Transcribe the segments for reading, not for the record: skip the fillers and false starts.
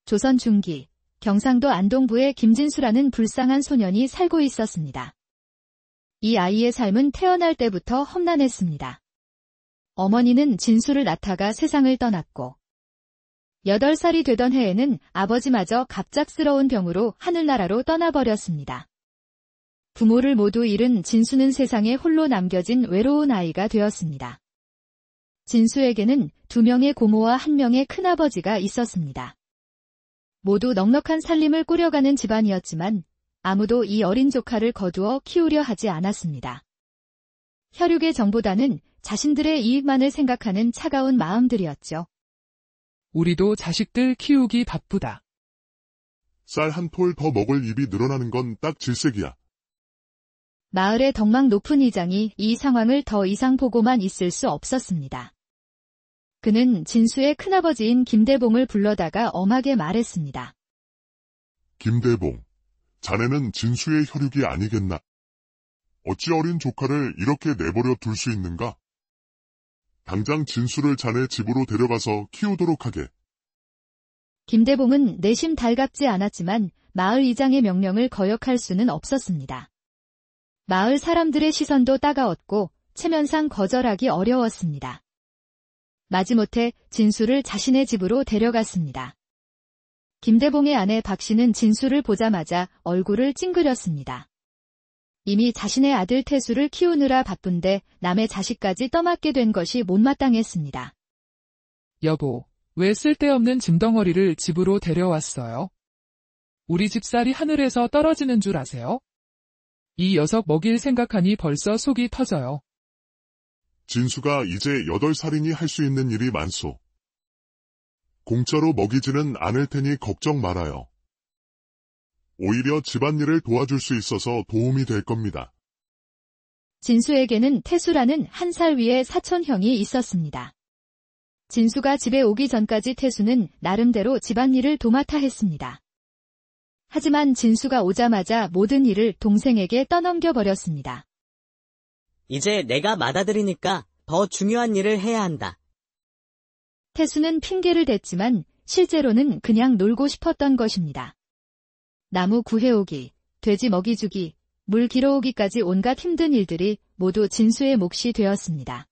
조선 중기, 경상도 안동부에 김진수라는 불쌍한 소년이 살고 있었습니다. 이 아이의 삶은 태어날 때부터 험난했습니다. 어머니는 진수를 낳다가 세상을 떠났고 8살이 되던 해에는 아버지마저 갑작스러운 병으로 하늘나라로 떠나버렸습니다. 부모를 모두 잃은 진수는 세상에 홀로 남겨진 외로운 아이가 되었습니다. 진수에게는 2명의 고모와 1명의 큰아버지가 있었습니다. 모두 넉넉한 살림을 꾸려가는 집안이었지만 아무도 이 어린 조카를 거두어 키우려 하지 않았습니다. 혈육의 정보다는 자신들의 이익만을 생각하는 차가운 마음들이었죠. 우리도 자식들 키우기 바쁘다. 쌀 한 톨 더 먹을 입이 늘어나는 건 딱 질색이야. 마을의 덕망 높은 이장이 이 상황을 더 이상 보고만 있을 수 없었습니다. 그는 진수의 큰아버지인 김대봉을 불러다가 엄하게 말했습니다. 김대봉, 자네는 진수의 혈육이 아니겠나? 어찌 어린 조카를 이렇게 내버려 둘 수 있는가? 당장 진수를 자네 집으로 데려가서 키우도록 하게. 김대봉은 내심 달갑지 않았지만 마을 이장의 명령을 거역할 수는 없었습니다. 마을 사람들의 시선도 따가웠고 체면상 거절하기 어려웠습니다. 마지못해 진수를 자신의 집으로 데려갔습니다. 김대봉의 아내 박씨는 진수를 보자마자 얼굴을 찡그렸습니다. 이미 자신의 아들 태수를 키우느라 바쁜데 남의 자식까지 떠맡게 된 것이 못마땅했습니다. 여보, 왜 쓸데없는 짐덩어리를 집으로 데려왔어요? 우리 집 쌀이 하늘에서 떨어지는 줄 아세요? 이 녀석 먹일 생각하니 벌써 속이 터져요. 진수가 이제 8살이니 할 수 있는 일이 많소. 공짜로 먹이지는 않을 테니 걱정 말아요. 오히려 집안일을 도와줄 수 있어서 도움이 될 겁니다. 진수에게는 태수라는 1살 위의 사촌형이 있었습니다. 진수가 집에 오기 전까지 태수는 나름대로 집안일을 도맡아 했습니다. 하지만 진수가 오자마자 모든 일을 동생에게 떠넘겨버렸습니다. 이제 내가 맏아들이니까 더 중요한 일을 해야 한다. 태수는 핑계를 댔지만 실제로는 그냥 놀고 싶었던 것입니다. 나무 구해오기, 돼지 먹이주기, 물 길어오기까지 온갖 힘든 일들이 모두 진수의 몫이 되었습니다.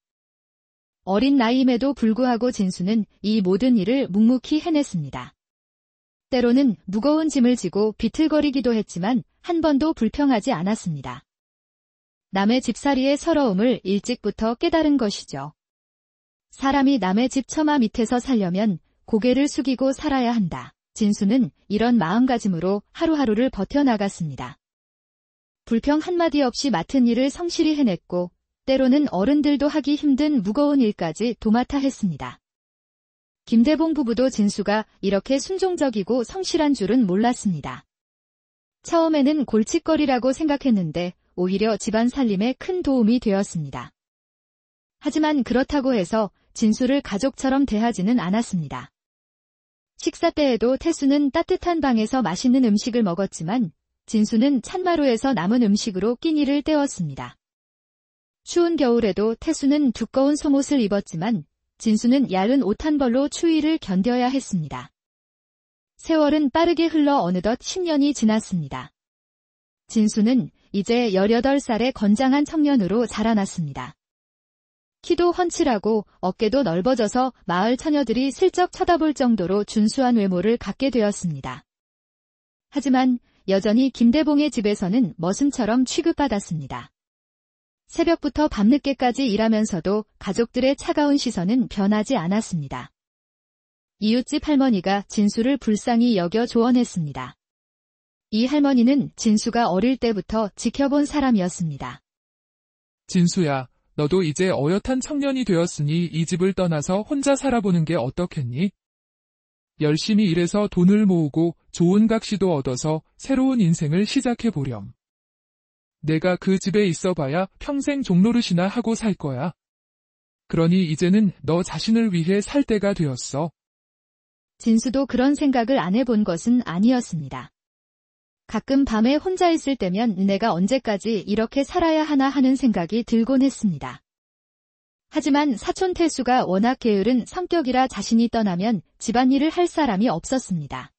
어린 나이임에도 불구하고 진수는 이 모든 일을 묵묵히 해냈습니다. 때로는 무거운 짐을 지고 비틀거리기도 했지만 한 번도 불평하지 않았습니다. 남의 집살이의 서러움을 일찍부터 깨달은 것이죠. 사람이 남의 집 처마 밑에서 살려면 고개를 숙이고 살아야 한다. 진수는 이런 마음가짐으로 하루하루를 버텨나갔습니다. 불평 한마디 없이 맡은 일을 성실히 해냈고 때로는 어른들도 하기 힘든 무거운 일까지 도맡아 했습니다. 김대봉 부부도 진수가 이렇게 순종적이고 성실한 줄은 몰랐습니다. 처음에는 골칫거리라고 생각했는데 오히려 집안 살림에 큰 도움이 되었습니다. 하지만 그렇다고 해서 진수를 가족처럼 대하지는 않았습니다. 식사 때에도 태수는 따뜻한 방에서 맛있는 음식을 먹었지만 진수는 찬마루에서 남은 음식으로 끼니를 때웠습니다. 추운 겨울에도 태수는 두꺼운 속옷을 입었지만 진수는 얇은 옷 한 벌로 추위를 견뎌야 했습니다. 세월은 빠르게 흘러 어느덧 10년이 지났습니다. 진수는 이제 18살의 건장한 청년으로 자라났습니다. 키도 훤칠하고 어깨도 넓어져서 마을 처녀들이 슬쩍 쳐다볼 정도로 준수한 외모를 갖게 되었습니다. 하지만 여전히 김대봉의 집에서는 머슴처럼 취급받았습니다. 새벽부터 밤늦게까지 일하면서도 가족들의 차가운 시선은 변하지 않았습니다. 이웃집 할머니가 진수를 불쌍히 여겨 조언했습니다. 이 할머니는 진수가 어릴 때부터 지켜본 사람이었습니다. 진수야, 너도 이제 어엿한 청년이 되었으니 이 집을 떠나서 혼자 살아보는 게 어떻겠니? 열심히 일해서 돈을 모으고 좋은 각시도 얻어서 새로운 인생을 시작해보렴. 내가 그 집에 있어봐야 평생 종노릇이나 하고 살 거야. 그러니 이제는 너 자신을 위해 살 때가 되었어. 진수도 그런 생각을 안 해본 것은 아니었습니다. 가끔 밤에 혼자 있을 때면 내가 언제까지 이렇게 살아야 하나 하는 생각이 들곤 했습니다. 하지만 사촌 태수가 워낙 게으른 성격이라 자신이 떠나면 집안일을 할 사람이 없었습니다.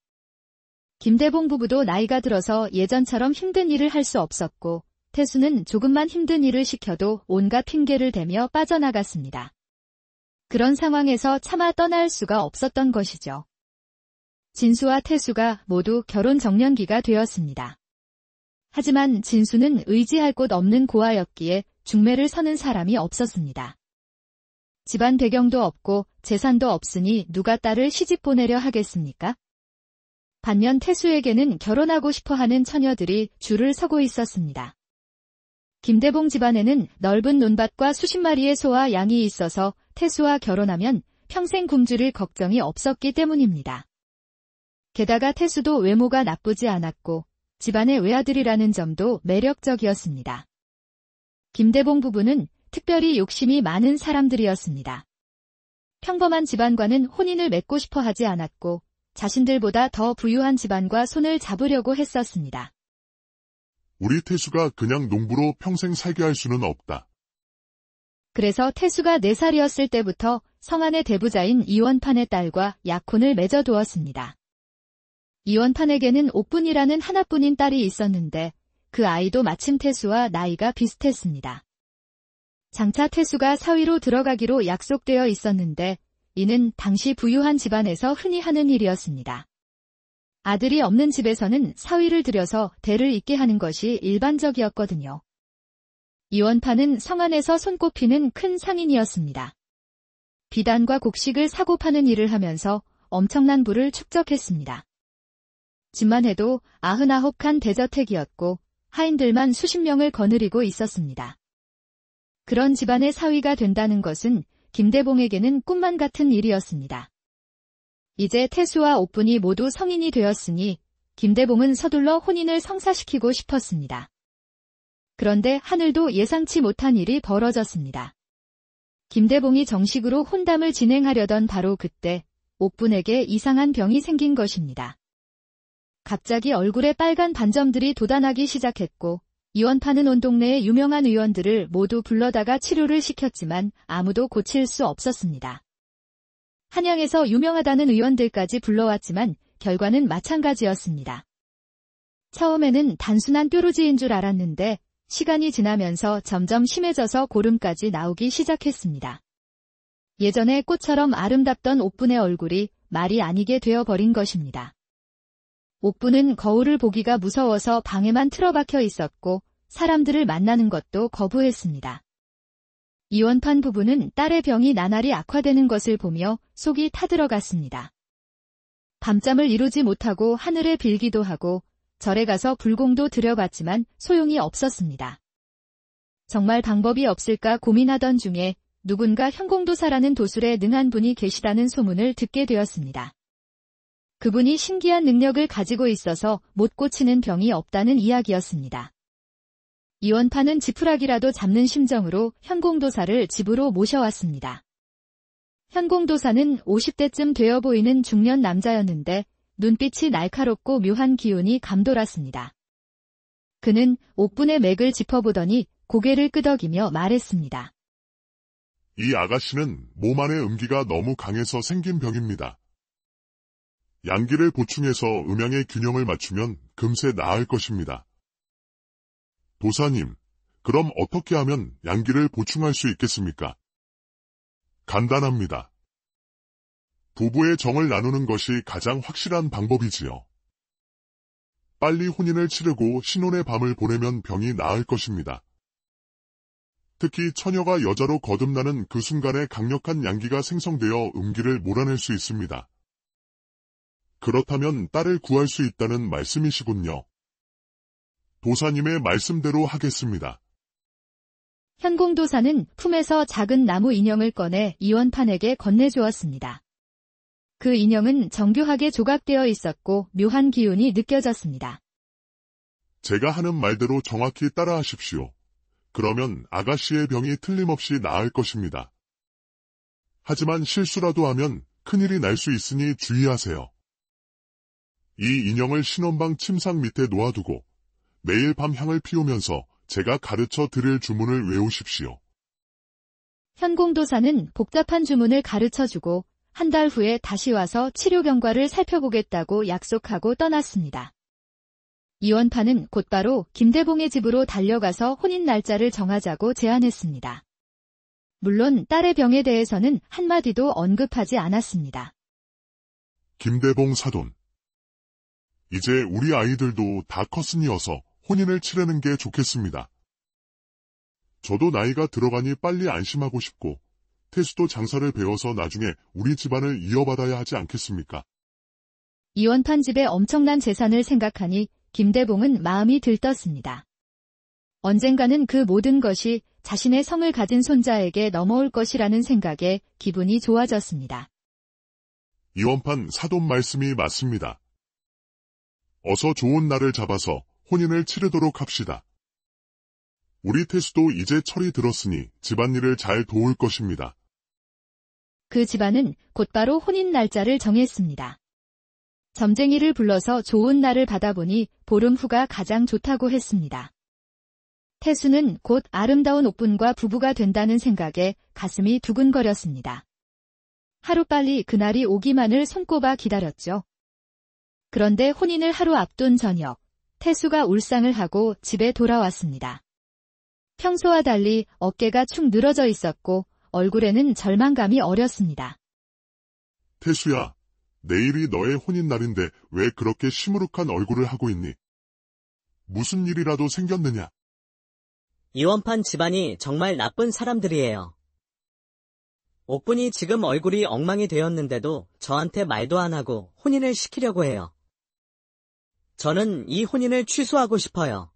김대봉 부부도 나이가 들어서 예전처럼 힘든 일을 할 수 없었고 태수는 조금만 힘든 일을 시켜도 온갖 핑계를 대며 빠져나갔습니다. 그런 상황에서 차마 떠날 수가 없었던 것이죠. 진수와 태수가 모두 결혼 정년기가 되었습니다. 하지만 진수는 의지할 곳 없는 고아였기에 중매를 서는 사람이 없었습니다. 집안 배경도 없고 재산도 없으니 누가 딸을 시집 보내려 하겠습니까? 반면 태수에게는 결혼하고 싶어하는 처녀들이 줄을 서고 있었습니다. 김대봉 집안에는 넓은 논밭과 수십 마리의 소와 양이 있어서 태수와 결혼하면 평생 굶주릴 걱정이 없었기 때문입니다. 게다가 태수도 외모가 나쁘지 않았고 집안의 외아들이라는 점도 매력적이었습니다. 김대봉 부부는 특별히 욕심이 많은 사람들이었습니다. 평범한 집안과는 혼인을 맺고 싶어 하지 않았고 자신들보다 더 부유한 집안과 손을 잡으려고 했었습니다. 우리 태수가 그냥 농부로 평생 살게 할 수는 없다. 그래서 태수가 4살이었을 때부터 성안의 대부자인 이원판의 딸과 약혼을 맺어두었습니다. 이원판에게는 옥분이라는 하나뿐인 딸이 있었는데 그 아이도 마침 태수와 나이가 비슷했습니다. 장차 태수가 사위로 들어가기로 약속되어 있었는데 이는 당시 부유한 집안에서 흔히 하는 일이었습니다. 아들이 없는 집에서는 사위를 들여서 대를 잇게 하는 것이 일반적이었거든요. 이원판은 성안에서 손꼽히는 큰 상인이었습니다. 비단과 곡식을 사고 파는 일을 하면서 엄청난 부를 축적했습니다. 집만 해도 99칸 대저택이었고 하인들만 수십 명을 거느리고 있었습니다. 그런 집안의 사위가 된다는 것은 김대봉에게는 꿈만 같은 일이었습니다. 이제 태수와 옥분이 모두 성인이 되었으니 김대봉은 서둘러 혼인을 성사시키고 싶었습니다. 그런데 하늘도 예상치 못한 일이 벌어졌습니다. 김대봉이 정식으로 혼담을 진행하려던 바로 그때 옥분에게 이상한 병이 생긴 것입니다. 갑자기 얼굴에 빨간 반점들이 돋아나기 시작했고 이원판은 온 동네의 유명한 의원들을 모두 불러다가 치료를 시켰지만 아무도 고칠 수 없었습니다. 한양에서 유명하다는 의원들까지 불러왔지만 결과는 마찬가지였습니다. 처음에는 단순한 뾰루지인 줄 알았는데 시간이 지나면서 점점 심해져서 고름까지 나오기 시작했습니다. 예전에 꽃처럼 아름답던 옥분의 얼굴이 말이 아니게 되어버린 것입니다. 옥분은 거울을 보기가 무서워서 방에만 틀어박혀 있었고 사람들을 만나는 것도 거부했습니다. 이원판 부부는 딸의 병이 나날이 악화되는 것을 보며 속이 타들어갔습니다. 밤잠을 이루지 못하고 하늘에 빌기도 하고 절에 가서 불공도 들여봤지만 소용이 없었습니다. 정말 방법이 없을까 고민하던 중에 누군가 현공도사라는 도술에 능한 분이 계시다는 소문을 듣게 되었습니다. 그분이 신기한 능력을 가지고 있어서 못 고치는 병이 없다는 이야기였습니다. 이원판은 지푸라기라도 잡는 심정으로 현공도사를 집으로 모셔왔습니다. 현공도사는 50대쯤 되어 보이는 중년 남자였는데 눈빛이 날카롭고 묘한 기운이 감돌았습니다. 그는 옥분의 맥을 짚어보더니 고개를 끄덕이며 말했습니다. 이 아가씨는 몸 안의 음기가 너무 강해서 생긴 병입니다. 양기를 보충해서 음양의 균형을 맞추면 금세 나을 것입니다. 도사님, 그럼 어떻게 하면 양기를 보충할 수 있겠습니까? 간단합니다. 부부의 정을 나누는 것이 가장 확실한 방법이지요. 빨리 혼인을 치르고 신혼의 밤을 보내면 병이 나을 것입니다. 특히 처녀가 여자로 거듭나는 그 순간에 강력한 양기가 생성되어 음기를 몰아낼 수 있습니다. 그렇다면 딸을 구할 수 있다는 말씀이시군요. 도사님의 말씀대로 하겠습니다. 현공도사는 품에서 작은 나무 인형을 꺼내 이원판에게 건네주었습니다. 그 인형은 정교하게 조각되어 있었고 묘한 기운이 느껴졌습니다. 제가 하는 말대로 정확히 따라하십시오. 그러면 아가씨의 병이 틀림없이 나을 것입니다. 하지만 실수라도 하면 큰일이 날 수 있으니 주의하세요. 이 인형을 신혼방 침상 밑에 놓아두고 매일 밤 향을 피우면서 제가 가르쳐 드릴 주문을 외우십시오. 현공도사는 복잡한 주문을 가르쳐주고 한 달 후에 다시 와서 치료 경과를 살펴보겠다고 약속하고 떠났습니다. 이원파는 곧바로 김대봉의 집으로 달려가서 혼인 날짜를 정하자고 제안했습니다. 물론 딸의 병에 대해서는 한마디도 언급하지 않았습니다. 김대봉 사돈. 이제 우리 아이들도 다 컸으니어서 혼인을 치르는 게 좋겠습니다. 저도 나이가 들어가니 빨리 안심하고 싶고 태수도 장사를 배워서 나중에 우리 집안을 이어받아야 하지 않겠습니까? 이원판 집의 엄청난 재산을 생각하니 김대봉은 마음이 들떴습니다. 언젠가는 그 모든 것이 자신의 성을 가진 손자에게 넘어올 것이라는 생각에 기분이 좋아졌습니다. 이원판 사돈 말씀이 맞습니다. 어서 좋은 날을 잡아서 혼인을 치르도록 합시다. 우리 태수도 이제 철이 들었으니 집안일을 잘 도울 것입니다. 그 집안은 곧바로 혼인 날짜를 정했습니다. 점쟁이를 불러서 좋은 날을 받아보니 보름 후가 가장 좋다고 했습니다. 태수는 곧 아름다운 옥분과 부부가 된다는 생각에 가슴이 두근거렸습니다. 하루빨리 그날이 오기만을 손꼽아 기다렸죠. 그런데 혼인을 하루 앞둔 저녁, 태수가 울상을 하고 집에 돌아왔습니다. 평소와 달리 어깨가 축 늘어져 있었고 얼굴에는 절망감이 어렸습니다. 태수야, 내일이 너의 혼인 날인데 왜 그렇게 시무룩한 얼굴을 하고 있니? 무슨 일이라도 생겼느냐? 이원판 집안이 정말 나쁜 사람들이에요. 옥분이 지금 얼굴이 엉망이 되었는데도 저한테 말도 안 하고 혼인을 시키려고 해요. 저는 이 혼인을 취소하고 싶어요.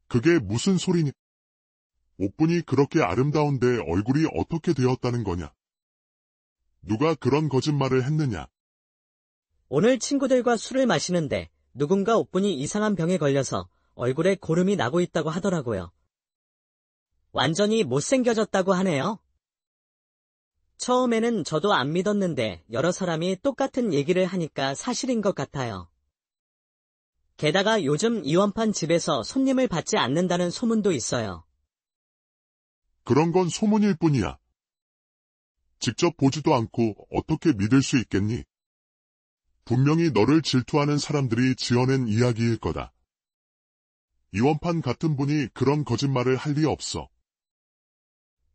그게 무슨 소리니? 옥분이 그렇게 아름다운데 얼굴이 어떻게 되었다는 거냐? 누가 그런 거짓말을 했느냐? 오늘 친구들과 술을 마시는데 누군가 옥분이 이상한 병에 걸려서 얼굴에 고름이 나고 있다고 하더라고요. 완전히 못생겨졌다고 하네요. 처음에는 저도 안 믿었는데 여러 사람이 똑같은 얘기를 하니까 사실인 것 같아요. 게다가 요즘 이원판 집에서 손님을 받지 않는다는 소문도 있어요. 그런 건 소문일 뿐이야. 직접 보지도 않고 어떻게 믿을 수 있겠니? 분명히 너를 질투하는 사람들이 지어낸 이야기일 거다. 이원판 같은 분이 그런 거짓말을 할 리 없어.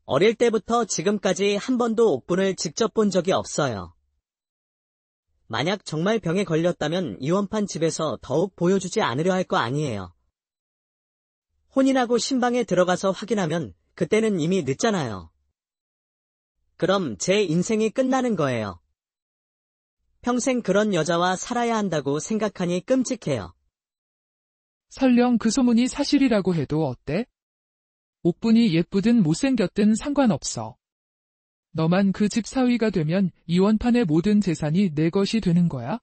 어릴 때부터 지금까지 한 번도 옥분을 직접 본 적이 없어요. 만약 정말 병에 걸렸다면 이원판 집에서 더욱 보여주지 않으려 할 거 아니에요. 혼인하고 신방에 들어가서 확인하면 그때는 이미 늦잖아요. 그럼 제 인생이 끝나는 거예요. 평생 그런 여자와 살아야 한다고 생각하니 끔찍해요. 설령 그 소문이 사실이라고 해도 어때? 옥분이 예쁘든 못생겼든 상관없어. 너만 그 집 사위가 되면 이원판의 모든 재산이 내 것이 되는 거야?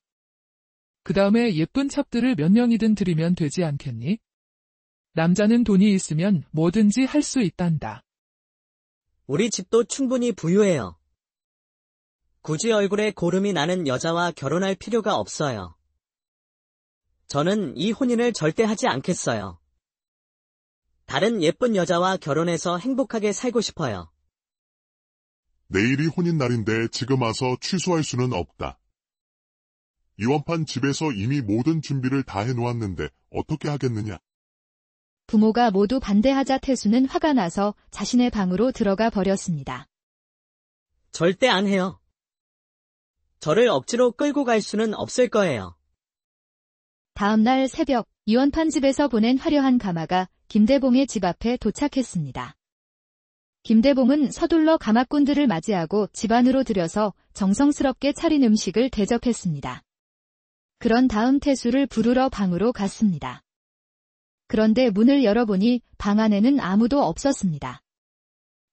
그 다음에 예쁜 첩들을 몇 명이든 들이면 되지 않겠니? 남자는 돈이 있으면 뭐든지 할 수 있단다. 우리 집도 충분히 부유해요. 굳이 얼굴에 고름이 나는 여자와 결혼할 필요가 없어요. 저는 이 혼인을 절대 하지 않겠어요. 다른 예쁜 여자와 결혼해서 행복하게 살고 싶어요. 내일이 혼인 날인데 지금 와서 취소할 수는 없다. 이원판 집에서 이미 모든 준비를 다 해놓았는데 어떻게 하겠느냐? 부모가 모두 반대하자 태수는 화가 나서 자신의 방으로 들어가 버렸습니다. 절대 안 해요. 저를 억지로 끌고 갈 수는 없을 거예요. 다음 날 새벽, 이원판 집에서 보낸 화려한 가마가 김대봉의 집 앞에 도착했습니다. 김대봉은 서둘러 가마꾼들을 맞이하고 집 안으로 들여서 정성스럽게 차린 음식을 대접했습니다. 그런 다음 태수를 부르러 방으로 갔습니다. 그런데 문을 열어보니 방 안에는 아무도 없었습니다.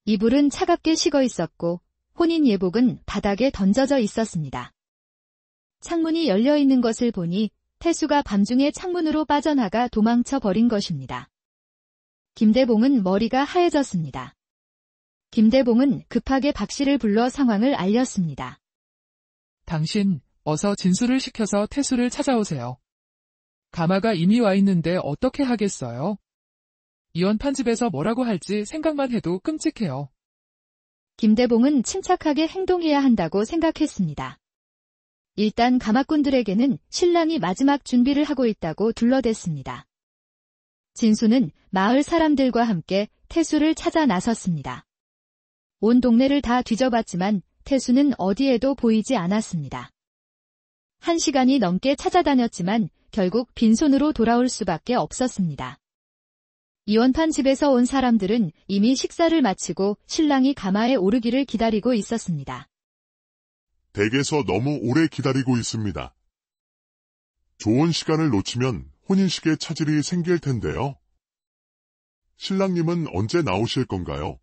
이불은 차갑게 식어 있었고 혼인 예복은 바닥에 던져져 있었습니다. 창문이 열려 있는 것을 보니 태수가 밤중에 창문으로 빠져나가 도망쳐 버린 것입니다. 김대봉은 머리가 하얘졌습니다. 김대봉은 급하게 박 씨를 불러 상황을 알렸습니다. 당신, 어서 진수를 시켜서 태수를 찾아오세요. 가마가 이미 와 있는데 어떻게 하겠어요? 이원판 집에서 뭐라고 할지 생각만 해도 끔찍해요. 김대봉은 침착하게 행동해야 한다고 생각했습니다. 일단 가마꾼들에게는 신랑이 마지막 준비를 하고 있다고 둘러댔습니다. 진수는 마을 사람들과 함께 태수를 찾아 나섰습니다. 온 동네를 다 뒤져봤지만 태수는 어디에도 보이지 않았습니다. 1시간이 넘게 찾아다녔지만 결국 빈손으로 돌아올 수밖에 없었습니다. 이원판 집에서 온 사람들은 이미 식사를 마치고 신랑이 가마에 오르기를 기다리고 있었습니다. 댁에서 너무 오래 기다리고 있습니다. 좋은 시간을 놓치면 혼인식에 차질이 생길 텐데요. 신랑님은 언제 나오실 건가요?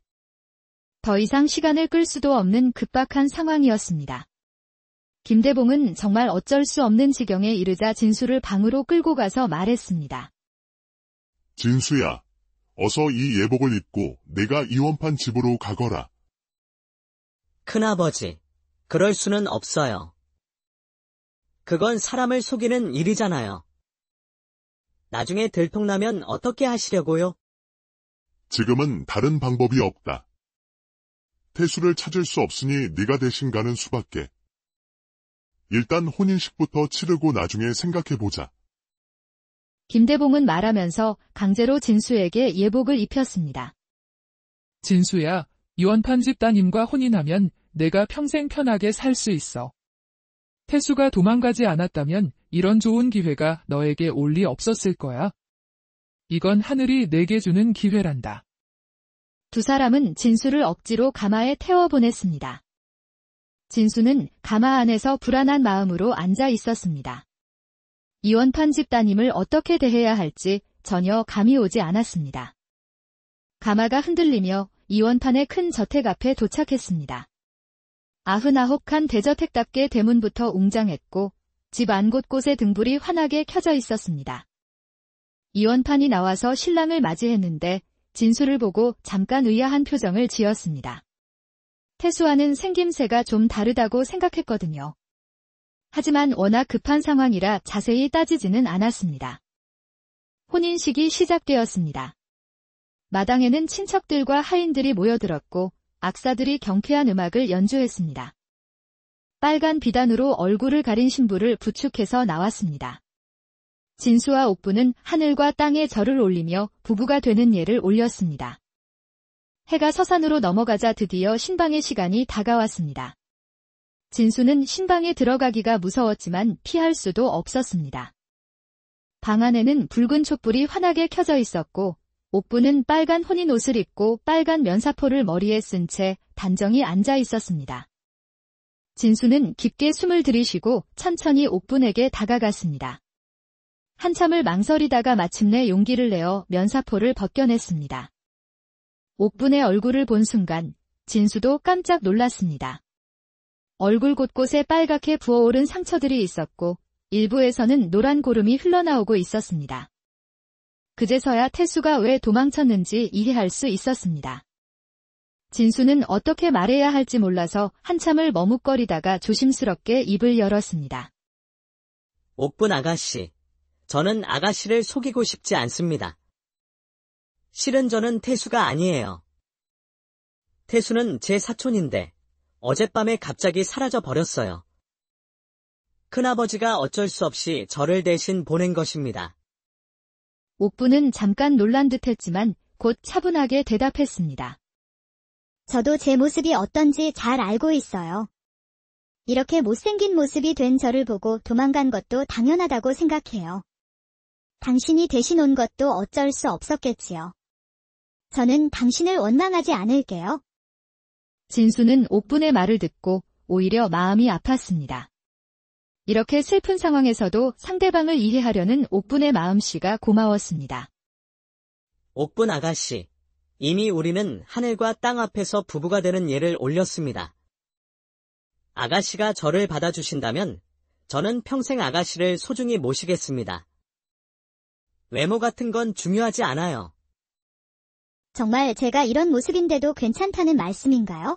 더 이상 시간을 끌 수도 없는 급박한 상황이었습니다. 김대봉은 정말 어쩔 수 없는 지경에 이르자 진수를 방으로 끌고 가서 말했습니다. 진수야, 어서 이 예복을 입고 내가 이원판 집으로 가거라. 큰아버지, 그럴 수는 없어요. 그건 사람을 속이는 일이잖아요. 나중에 들통나면 어떻게 하시려고요? 지금은 다른 방법이 없다. 태수를 찾을 수 없으니 네가 대신 가는 수밖에. 일단 혼인식부터 치르고 나중에 생각해보자. 김대봉은 말하면서 강제로 진수에게 예복을 입혔습니다. 진수야, 이원판 집 따님과 혼인하면 내가 평생 편하게 살 수 있어. 태수가 도망가지 않았다면 이런 좋은 기회가 너에게 올 리 없었을 거야. 이건 하늘이 내게 주는 기회란다. 두 사람은 진수를 억지로 가마에 태워보냈습니다. 진수는 가마 안에서 불안한 마음으로 앉아 있었습니다. 이원판 집 따님을 어떻게 대해야 할지 전혀 감이 오지 않았습니다. 가마가 흔들리며 이원판의 큰 저택 앞에 도착했습니다. 99칸 대저택답게 대문부터 웅장했고 집 안 곳곳에 등불이 환하게 켜져 있었습니다. 이원판이 나와서 신랑을 맞이했는데 진수를 보고 잠깐 의아한 표정을 지었습니다. 태수와는 생김새가 좀 다르다고 생각했거든요. 하지만 워낙 급한 상황이라 자세히 따지지는 않았습니다. 혼인식이 시작되었습니다. 마당에는 친척들과 하인들이 모여들었고 악사들이 경쾌한 음악을 연주했습니다. 빨간 비단으로 얼굴을 가린 신부를 부축해서 나왔습니다. 진수와 옥부는 하늘과 땅에 절을 올리며 부부가 되는 예를 올렸습니다. 해가 서산으로 넘어가자 드디어 신방의 시간이 다가왔습니다. 진수는 신방에 들어가기가 무서웠지만 피할 수도 없었습니다. 방 안에는 붉은 촛불이 환하게 켜져 있었고 옥부는 빨간 혼인 옷을 입고 빨간 면사포를 머리에 쓴 채 단정히 앉아 있었습니다. 진수는 깊게 숨을 들이쉬고 천천히 옥분에게 다가갔습니다. 한참을 망설이다가 마침내 용기를 내어 면사포를 벗겨냈습니다. 옥분의 얼굴을 본 순간 진수도 깜짝 놀랐습니다. 얼굴 곳곳에 빨갛게 부어오른 상처들이 있었고 일부에서는 노란 고름이 흘러나오고 있었습니다. 그제서야 태수가 왜 도망쳤는지 이해할 수 있었습니다. 진수는 어떻게 말해야 할지 몰라서 한참을 머뭇거리다가 조심스럽게 입을 열었습니다. 옥분 아가씨, 저는 아가씨를 속이고 싶지 않습니다. 실은 저는 태수가 아니에요. 태수는 제 사촌인데 어젯밤에 갑자기 사라져 버렸어요. 큰아버지가 어쩔 수 없이 저를 대신 보낸 것입니다. 옥부는 잠깐 놀란 듯했지만 곧 차분하게 대답했습니다. 저도 제 모습이 어떤지 잘 알고 있어요. 이렇게 못생긴 모습이 된 저를 보고 도망간 것도 당연하다고 생각해요. 당신이 대신 온 것도 어쩔 수 없었겠지요. 저는 당신을 원망하지 않을게요. 진수는 옥분의 말을 듣고 오히려 마음이 아팠습니다. 이렇게 슬픈 상황에서도 상대방을 이해하려는 옥분의 마음씨가 고마웠습니다. 옥분 아가씨, 이미 우리는 하늘과 땅 앞에서 부부가 되는 예를 올렸습니다. 아가씨가 저를 받아주신다면 저는 평생 아가씨를 소중히 모시겠습니다. 외모 같은 건 중요하지 않아요. 정말 제가 이런 모습인데도 괜찮다는 말씀인가요?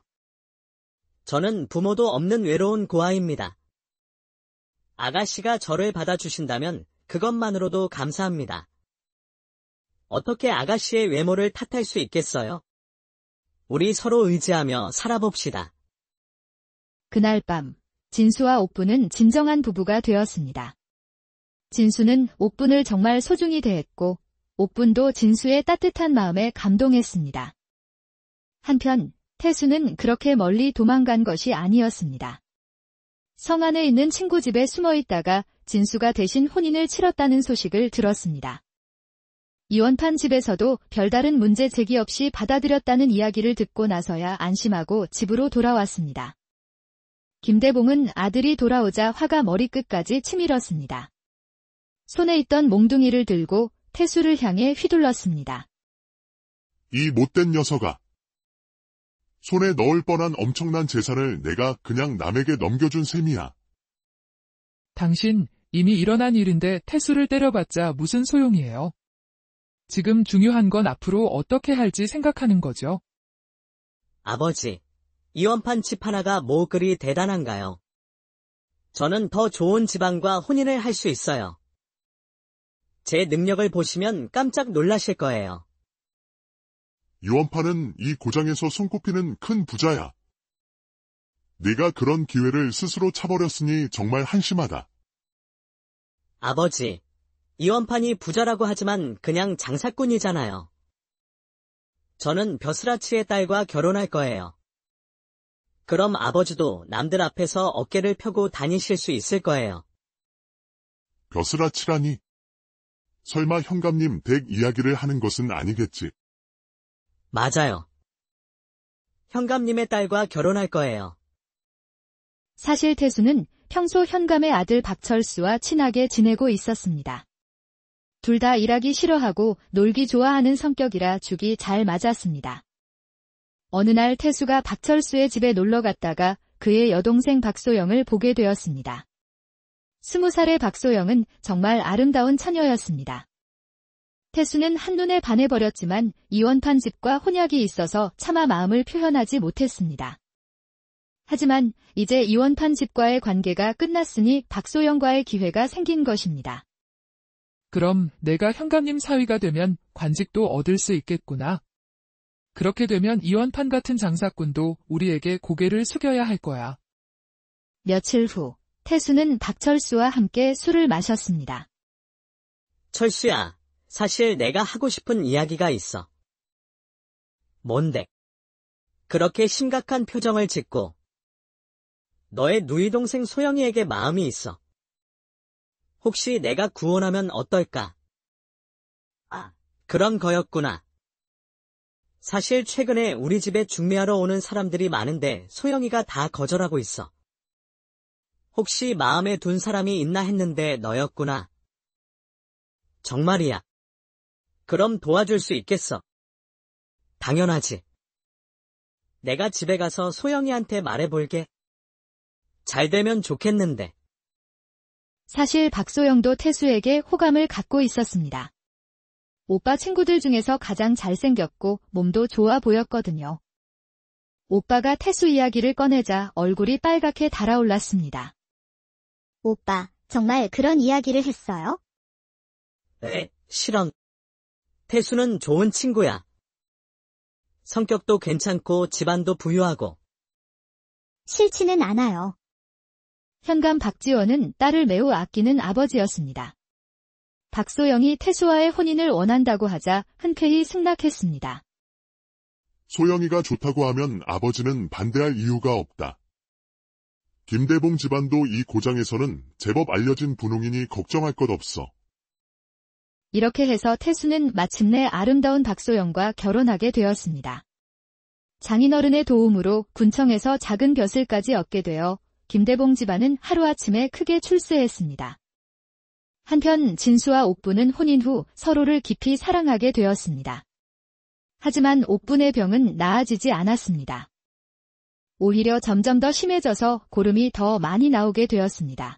저는 부모도 없는 외로운 고아입니다. 아가씨가 저를 받아주신다면 그것만으로도 감사합니다. 어떻게 아가씨의 외모를 탓할 수 있겠어요? 우리 서로 의지하며 살아봅시다. 그날 밤, 진수와 옥분은 진정한 부부가 되었습니다. 진수는 옥분을 정말 소중히 대했고, 옥분도 진수의 따뜻한 마음에 감동했습니다. 한편, 태수는 그렇게 멀리 도망간 것이 아니었습니다. 성 안에 있는 친구 집에 숨어 있다가 진수가 대신 혼인을 치렀다는 소식을 들었습니다. 이원판 집에서도 별다른 문제 제기 없이 받아들였다는 이야기를 듣고 나서야 안심하고 집으로 돌아왔습니다. 김대봉은 아들이 돌아오자 화가 머리끝까지 치밀었습니다. 손에 있던 몽둥이를 들고 태수를 향해 휘둘렀습니다. 이 못된 녀석아. 손에 넣을 뻔한 엄청난 재산을 내가 그냥 남에게 넘겨준 셈이야. 당신 이미 일어난 일인데 태수를 때려봤자 무슨 소용이에요. 지금 중요한 건 앞으로 어떻게 할지 생각하는 거죠. 아버지, 이원판 집 하나가 뭐 그리 대단한가요? 저는 더 좋은 집안과 혼인을 할 수 있어요. 제 능력을 보시면 깜짝 놀라실 거예요. 이원파는 이 고장에서 손꼽히는 큰 부자야. 네가 그런 기회를 스스로 차버렸으니 정말 한심하다. 아버지, 이원판이 부자라고 하지만 그냥 장사꾼이잖아요. 저는 벼슬아치의 딸과 결혼할 거예요. 그럼 아버지도 남들 앞에서 어깨를 펴고 다니실 수 있을 거예요. 벼슬아치라니. 설마 현감님 댁 이야기를 하는 것은 아니겠지. 맞아요. 현감님의 딸과 결혼할 거예요. 사실 태수는 평소 현감의 아들 박철수와 친하게 지내고 있었습니다. 둘 다 일하기 싫어하고 놀기 좋아하는 성격이라 죽이 잘 맞았습니다. 어느 날 태수가 박철수의 집에 놀러 갔다가 그의 여동생 박소영을 보게 되었습니다. 20살의 박소영은 정말 아름다운 처녀였습니다. 태수는 한눈에 반해버렸지만 이원판 집과 혼약이 있어서 차마 마음을 표현하지 못했습니다. 하지만 이제 이원판 집과의 관계가 끝났으니 박소영과의 기회가 생긴 것입니다. 그럼 내가 현감님 사위가 되면 관직도 얻을 수 있겠구나. 그렇게 되면 이원판 같은 장사꾼도 우리에게 고개를 숙여야 할 거야. 며칠 후 태수는 박철수와 함께 술을 마셨습니다. 철수야, 사실 내가 하고 싶은 이야기가 있어. 뭔데? 그렇게 심각한 표정을 짓고. 너의 누이 동생 소영이에게 마음이 있어. 혹시 내가 구원하면 어떨까? 아, 그런 거였구나. 사실 최근에 우리 집에 중매하러 오는 사람들이 많은데 소영이가 다 거절하고 있어. 혹시 마음에 둔 사람이 있나 했는데 너였구나. 정말이야. 그럼 도와줄 수 있겠어. 당연하지. 내가 집에 가서 소영이한테 말해볼게. 잘 되면 좋겠는데. 사실 박소영도 태수에게 호감을 갖고 있었습니다. 오빠 친구들 중에서 가장 잘생겼고 몸도 좋아 보였거든요. 오빠가 태수 이야기를 꺼내자 얼굴이 빨갛게 달아올랐습니다. 오빠, 정말 그런 이야기를 했어요? 실언. 태수는 좋은 친구야. 성격도 괜찮고 집안도 부유하고. 싫지는 않아요. 현감 박지원은 딸을 매우 아끼는 아버지였습니다. 박소영이 태수와의 혼인을 원한다고 하자 흔쾌히 승낙했습니다. 소영이가 좋다고 하면 아버지는 반대할 이유가 없다. 김대봉 집안도 이 고장에서는 제법 알려진 분홍이니 걱정할 것 없어. 이렇게 해서 태수는 마침내 아름다운 박소영과 결혼하게 되었습니다. 장인어른의 도움으로 군청에서 작은 벼슬까지 얻게 되어 김대봉 집안은 하루아침에 크게 출세했습니다. 한편 진수와 옥분은 혼인 후 서로를 깊이 사랑하게 되었습니다. 하지만 옥분의 병은 나아지지 않았습니다. 오히려 점점 더 심해져서 고름이 더 많이 나오게 되었습니다.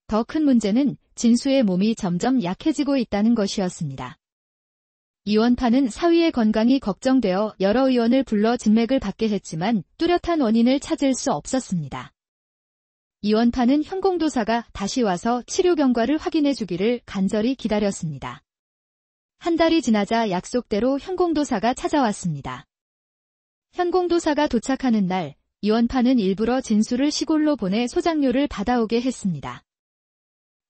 더 큰 문제는 진수의 몸이 점점 약해지고 있다는 것이었습니다. 이원파는 사위의 건강이 걱정되어 여러 의원을 불러 진맥을 받게 했지만 뚜렷한 원인을 찾을 수 없었습니다. 이원파는 현공도사가 다시 와서 치료 경과를 확인해 주기를 간절히 기다렸습니다. 한 달이 지나자 약속대로 현공도사가 찾아왔습니다. 현공도사가 도착하는 날, 이원파는 일부러 진수를 시골로 보내 소장료를 받아오게 했습니다.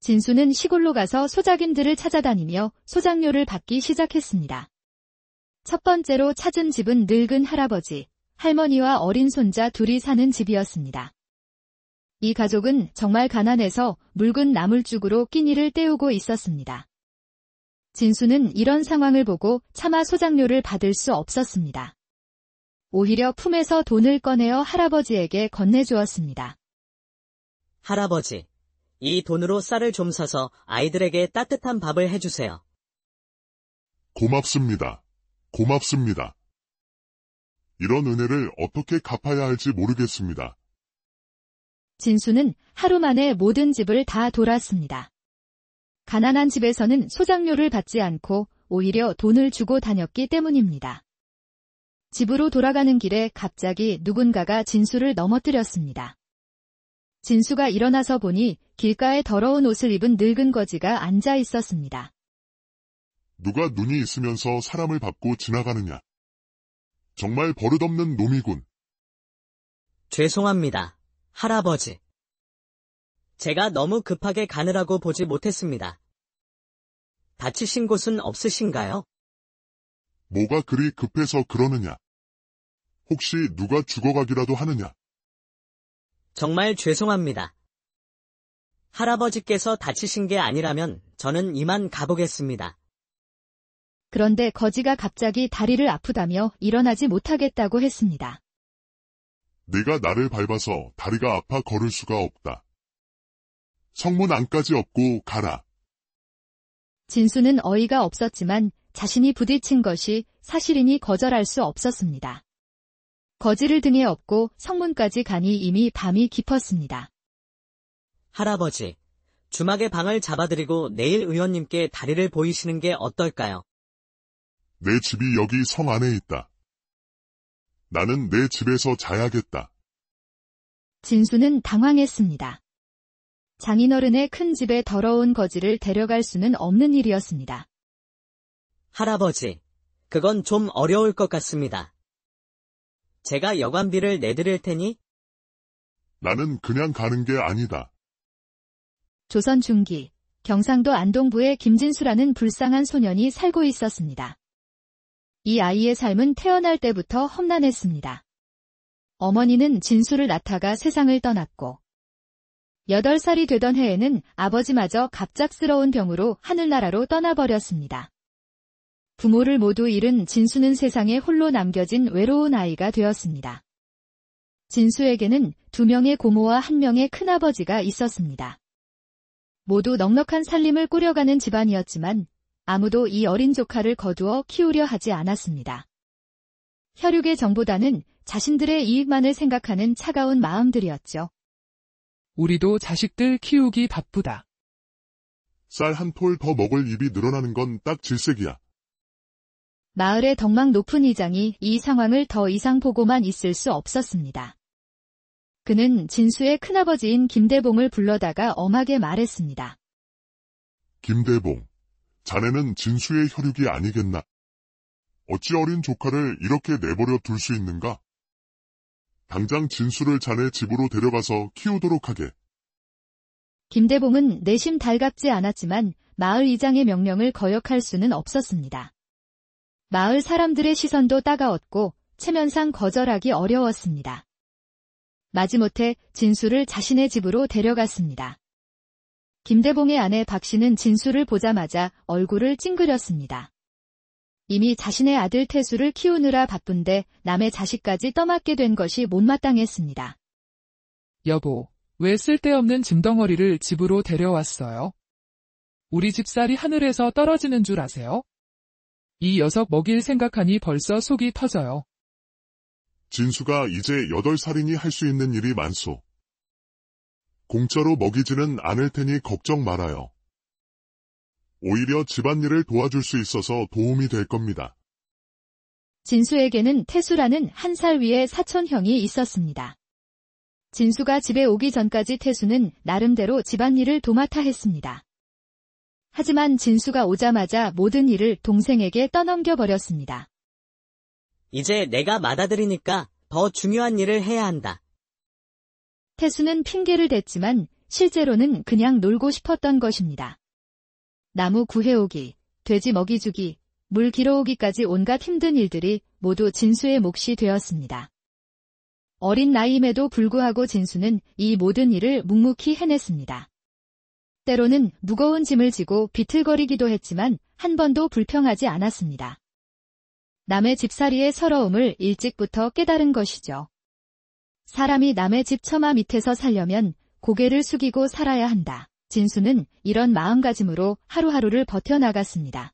진수는 시골로 가서 소작임들을 찾아다니며 소장료를 받기 시작했습니다. 첫 번째로 찾은 집은 늙은 할아버지, 할머니와 어린 손자 둘이 사는 집이었습니다. 이 가족은 정말 가난해서 묽은 나물죽으로 끼니를 때우고 있었습니다. 진수는 이런 상황을 보고 차마 소장료를 받을 수 없었습니다. 오히려 품에서 돈을 꺼내어 할아버지에게 건네주었습니다. 할아버지, 이 돈으로 쌀을 좀 사서 아이들에게 따뜻한 밥을 해주세요. 고맙습니다. 고맙습니다. 이런 은혜를 어떻게 갚아야 할지 모르겠습니다. 진수는 하루 만에 모든 집을 다 돌았습니다. 가난한 집에서는 소장료를 받지 않고 오히려 돈을 주고 다녔기 때문입니다. 집으로 돌아가는 길에 갑자기 누군가가 진수를 넘어뜨렸습니다. 진수가 일어나서 보니 길가에 더러운 옷을 입은 늙은 거지가 앉아 있었습니다. 누가 눈이 있으면서 사람을 밟고 지나가느냐. 정말 버릇없는 놈이군. 죄송합니다, 할아버지. 제가 너무 급하게 가느라고 보지 못했습니다. 다치신 곳은 없으신가요? 뭐가 그리 급해서 그러느냐. 혹시 누가 죽어가기라도 하느냐. 정말 죄송합니다. 할아버지께서 다치신 게 아니라면 저는 이만 가보겠습니다. 그런데 거지가 갑자기 다리를 아프다며 일어나지 못하겠다고 했습니다. 네가 나를 밟아서 다리가 아파 걸을 수가 없다. 성문 안까지 업고 가라. 진수는 어이가 없었지만 자신이 부딪힌 것이 사실이니 거절할 수 없었습니다. 거지를 등에 업고 성문까지 가니 이미 밤이 깊었습니다. 할아버지, 주막에 방을 잡아드리고 내일 의원님께 다리를 보이시는 게 어떨까요? 내 집이 여기 성 안에 있다. 나는 내 집에서 자야겠다. 진수는 당황했습니다. 장인어른의 큰 집에 더러운 거지를 데려갈 수는 없는 일이었습니다. 할아버지, 그건 좀 어려울 것 같습니다. 제가 여관비를 내드릴 테니? 나는 그냥 가는 게 아니다. 조선 중기, 경상도 안동부에 김진수라는 불쌍한 소년이 살고 있었습니다. 이 아이의 삶은 태어날 때부터 험난했습니다. 어머니는 진수를 낳다가 세상을 떠났고 8살이 되던 해에는 아버지마저 갑작스러운 병으로 하늘나라로 떠나버렸습니다. 부모를 모두 잃은 진수는 세상에 홀로 남겨진 외로운 아이가 되었습니다. 진수에게는 2명의 고모와 1명의 큰아버지가 있었습니다. 모두 넉넉한 살림을 꾸려가는 집안이었지만 아무도 이 어린 조카를 거두어 키우려 하지 않았습니다. 혈육의 정보다는 자신들의 이익만을 생각하는 차가운 마음들이었죠. 우리도 자식들 키우기 바쁘다. 쌀 한 톨 더 먹을 입이 늘어나는 건 딱 질색이야. 마을의 덕망 높은 이장이 이 상황을 더 이상 보고만 있을 수 없었습니다. 그는 진수의 큰아버지인 김대봉을 불러다가 엄하게 말했습니다. 김대봉, 자네는 진수의 혈육이 아니겠나? 어찌 어린 조카를 이렇게 내버려 둘 수 있는가? 당장 진수를 자네 집으로 데려가서 키우도록 하게. 김대봉은 내심 달갑지 않았지만 마을 이장의 명령을 거역할 수는 없었습니다. 마을 사람들의 시선도 따가웠고 체면상 거절하기 어려웠습니다. 마지못해 진수를 자신의 집으로 데려갔습니다. 김대봉의 아내 박씨는 진수를 보자마자 얼굴을 찡그렸습니다. 이미 자신의 아들 태수를 키우느라 바쁜데 남의 자식까지 떠맡게 된 것이 못마땅했습니다. 여보, 왜 쓸데없는 짐덩어리를 집으로 데려왔어요? 우리 집살이 하늘에서 떨어지는 줄 아세요? 이 녀석 먹일 생각하니 벌써 속이 터져요. 진수가 이제 8살이니 할 수 있는 일이 많소. 공짜로 먹이지는 않을 테니 걱정 말아요. 오히려 집안일을 도와줄 수 있어서 도움이 될 겁니다. 진수에게는 태수라는 1살 위의 사촌형이 있었습니다. 진수가 집에 오기 전까지 태수는 나름대로 집안일을 도맡아 했습니다. 하지만 진수가 오자마자 모든 일을 동생에게 떠넘겨 버렸습니다. 이제 내가 맏아들이니까 더 중요한 일을 해야 한다. 태수는 핑계를 댔지만 실제로는 그냥 놀고 싶었던 것입니다. 나무 구해오기, 돼지 먹이주기, 물 길어오기까지 온갖 힘든 일들이 모두 진수의 몫이 되었습니다. 어린 나이임에도 불구하고 진수는 이 모든 일을 묵묵히 해냈습니다. 때로는 무거운 짐을 지고 비틀거리기도 했지만 한 번도 불평하지 않았습니다. 남의 집살이의 서러움을 일찍부터 깨달은 것이죠. 사람이 남의 집 처마 밑에서 살려면 고개를 숙이고 살아야 한다. 진수는 이런 마음가짐으로 하루하루를 버텨나갔습니다.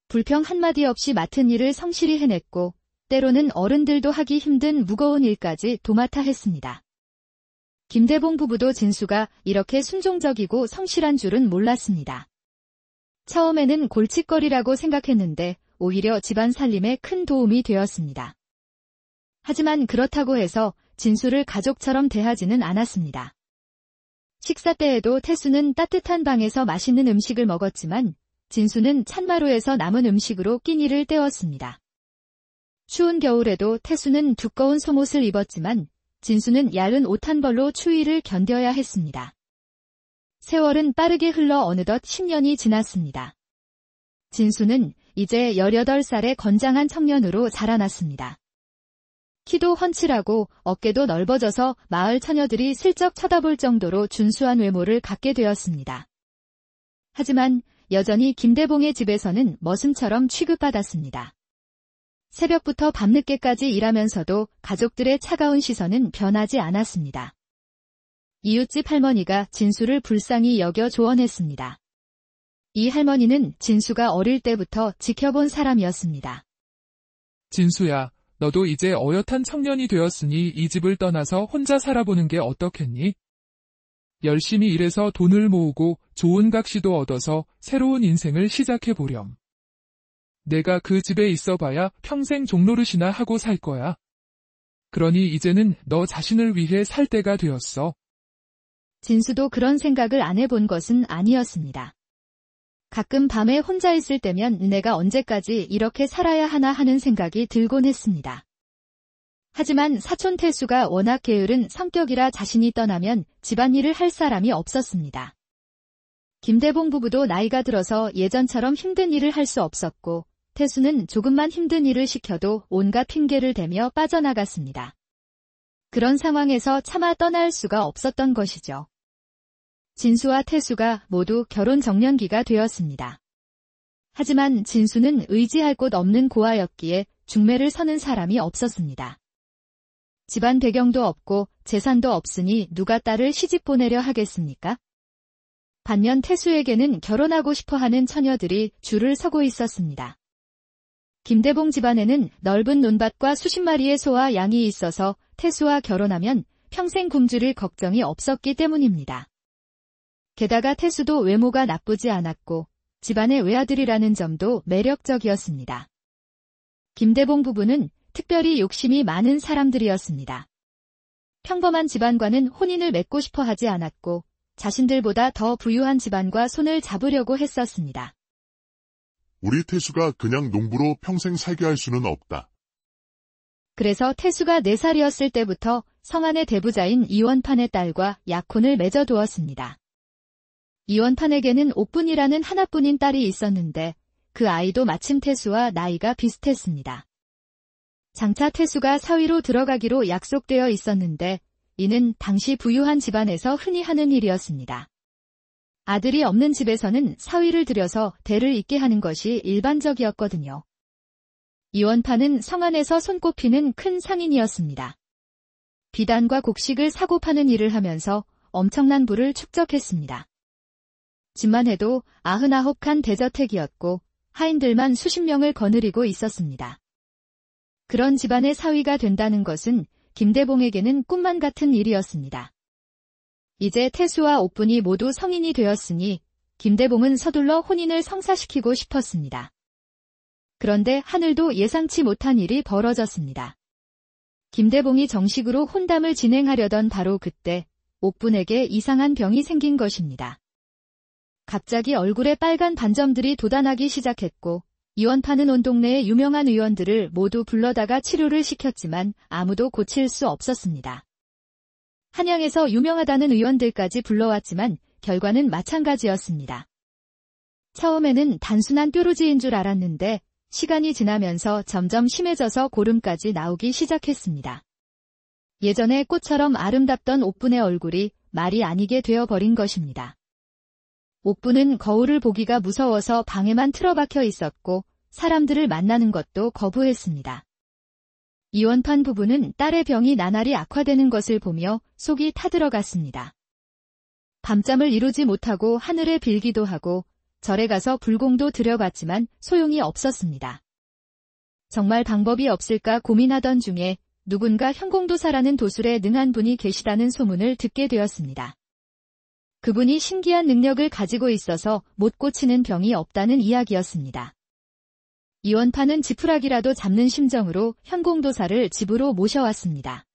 불평 한마디 없이 맡은 일을 성실히 해냈고 때로는 어른들도 하기 힘든 무거운 일까지 도맡아 했습니다. 김대봉 부부도 진수가 이렇게 순종적이고 성실한 줄은 몰랐습니다. 처음에는 골칫거리라고 생각했는데 오히려 집안 살림에 큰 도움이 되었습니다. 하지만 그렇다고 해서 진수를 가족처럼 대하지는 않았습니다. 식사 때에도 태수는 따뜻한 방에서 맛있는 음식을 먹었지만 진수는 찬마루에서 남은 음식으로 끼니를 때웠습니다. 추운 겨울에도 태수는 두꺼운 속옷을 입었지만 진수는 얇은 옷 한 벌로 추위를 견뎌야 했습니다. 세월은 빠르게 흘러 어느덧 10년이 지났습니다. 진수는 이제 18살의 건장한 청년으로 자라났습니다. 키도 훤칠하고 어깨도 넓어져서 마을 처녀들이 슬쩍 쳐다볼 정도로 준수한 외모를 갖게 되었습니다. 하지만 여전히 김대봉의 집에서는 머슴처럼 취급받았습니다. 새벽부터 밤늦게까지 일하면서도 가족들의 차가운 시선은 변하지 않았습니다. 이웃집 할머니가 진수를 불쌍히 여겨 조언했습니다. 이 할머니는 진수가 어릴 때부터 지켜본 사람이었습니다. 진수야, 너도 이제 어엿한 청년이 되었으니 이 집을 떠나서 혼자 살아보는 게 어떻겠니? 열심히 일해서 돈을 모으고 좋은 각시도 얻어서 새로운 인생을 시작해보렴. 내가 그 집에 있어봐야 평생 종노릇이나 하고 살 거야. 그러니 이제는 너 자신을 위해 살 때가 되었어. 진수도 그런 생각을 안 해본 것은 아니었습니다. 가끔 밤에 혼자 있을 때면 내가 언제까지 이렇게 살아야 하나 하는 생각이 들곤 했습니다. 하지만 사촌 태수가 워낙 게으른 성격이라 자신이 떠나면 집안일을 할 사람이 없었습니다. 김대봉 부부도 나이가 들어서 예전처럼 힘든 일을 할 수 없었고 태수는 조금만 힘든 일을 시켜도 온갖 핑계를 대며 빠져나갔습니다. 그런 상황에서 차마 떠날 수가 없었던 것이죠. 진수와 태수가 모두 결혼 정년기가 되었습니다. 하지만 진수는 의지할 곳 없는 고아였기에 중매를 서는 사람이 없었습니다. 집안 배경도 없고 재산도 없으니 누가 딸을 시집 보내려 하겠습니까? 반면 태수에게는 결혼하고 싶어하는 처녀들이 줄을 서고 있었습니다. 김대봉 집안에는 넓은 논밭과 수십 마리의 소와 양이 있어서 태수와 결혼하면 평생 굶주릴 걱정이 없었기 때문입니다. 게다가 태수도 외모가 나쁘지 않았고 집안의 외아들이라는 점도 매력적이었습니다. 김대봉 부부는 특별히 욕심이 많은 사람들이었습니다. 평범한 집안과는 혼인을 맺고 싶어 하지 않았고 자신들보다 더 부유한 집안과 손을 잡으려고 했었습니다. 우리 태수가 그냥 농부로 평생 살게 할 수는 없다. 그래서 태수가 4살이었을 때부터 성안의 대부자인 이원판의 딸과 약혼을 맺어두었습니다. 이원판에게는 옥분이라는 하나뿐인 딸이 있었는데 그 아이도 마침 태수와 나이가 비슷했습니다. 장차 태수가 사위로 들어가기로 약속되어 있었는데 이는 당시 부유한 집안에서 흔히 하는 일이었습니다. 아들이 없는 집에서는 사위를 들여서 대를 잇게 하는 것이 일반적이었거든요. 이원판은 성안에서 손꼽히는 큰 상인이었습니다. 비단과 곡식을 사고 파는 일을 하면서 엄청난 부를 축적했습니다. 집만 해도 99칸 대저택이었고 하인들만 수십 명을 거느리고 있었습니다. 그런 집안의 사위가 된다는 것은 김대봉에게는 꿈만 같은 일이었습니다. 이제 태수와 옥분이 모두 성인이 되었으니 김대봉은 서둘러 혼인을 성사시키고 싶었습니다. 그런데 하늘도 예상치 못한 일이 벌어졌습니다. 김대봉이 정식으로 혼담을 진행하려던 바로 그때 옥분에게 이상한 병이 생긴 것입니다. 갑자기 얼굴에 빨간 반점들이 돋아나기 시작했고 이원파는 온 동네의 유명한 의원들을 모두 불러다가 치료를 시켰지만 아무도 고칠 수 없었습니다. 한양에서 유명하다는 의원들까지 불러왔지만 결과는 마찬가지였습니다. 처음에는 단순한 뾰루지인 줄 알았는데 시간이 지나면서 점점 심해져서 고름까지 나오기 시작했습니다. 예전에 꽃처럼 아름답던 옥분의 얼굴이 말이 아니게 되어버린 것입니다. 옥분은 거울을 보기가 무서워서 방에만 틀어박혀 있었고 사람들을 만나는 것도 거부했습니다. 이원판 부부는 딸의 병이 나날이 악화되는 것을 보며 속이 타들어갔습니다. 밤잠을 이루지 못하고 하늘에 빌기도 하고 절에 가서 불공도 들여봤지만 소용이 없었습니다. 정말 방법이 없을까 고민하던 중에 누군가 현공도사라는 도술에 능한 분이 계시다는 소문을 듣게 되었습니다. 그분이 신기한 능력을 가지고 있어서 못 고치는 병이 없다는 이야기였습니다. 이원파는 지푸라기라도 잡는 심정으로 현공도사를 집으로 모셔왔습니다.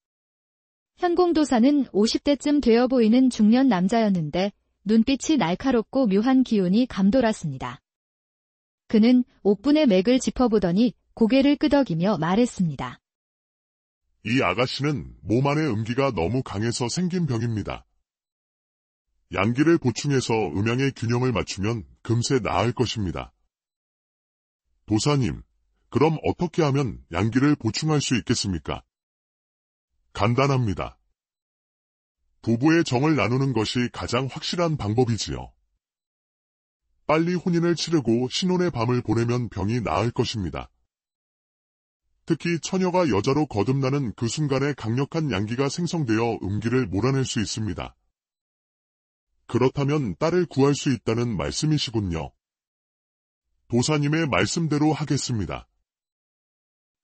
현공도사는 50대쯤 되어 보이는 중년 남자였는데 눈빛이 날카롭고 묘한 기운이 감돌았습니다. 그는 옥분의 맥을 짚어보더니 고개를 끄덕이며 말했습니다. 이 아가씨는 몸 안의 음기가 너무 강해서 생긴 병입니다. 양기를 보충해서 음양의 균형을 맞추면 금세 나을 것입니다. 도사님, 그럼 어떻게 하면 양기를 보충할 수 있겠습니까? 간단합니다. 부부의 정을 나누는 것이 가장 확실한 방법이지요. 빨리 혼인을 치르고 신혼의 밤을 보내면 병이 나을 것입니다. 특히 처녀가 여자로 거듭나는 그 순간에 강력한 양기가 생성되어 음기를 몰아낼 수 있습니다. 그렇다면 딸을 구할 수 있다는 말씀이시군요. 도사님의 말씀대로 하겠습니다.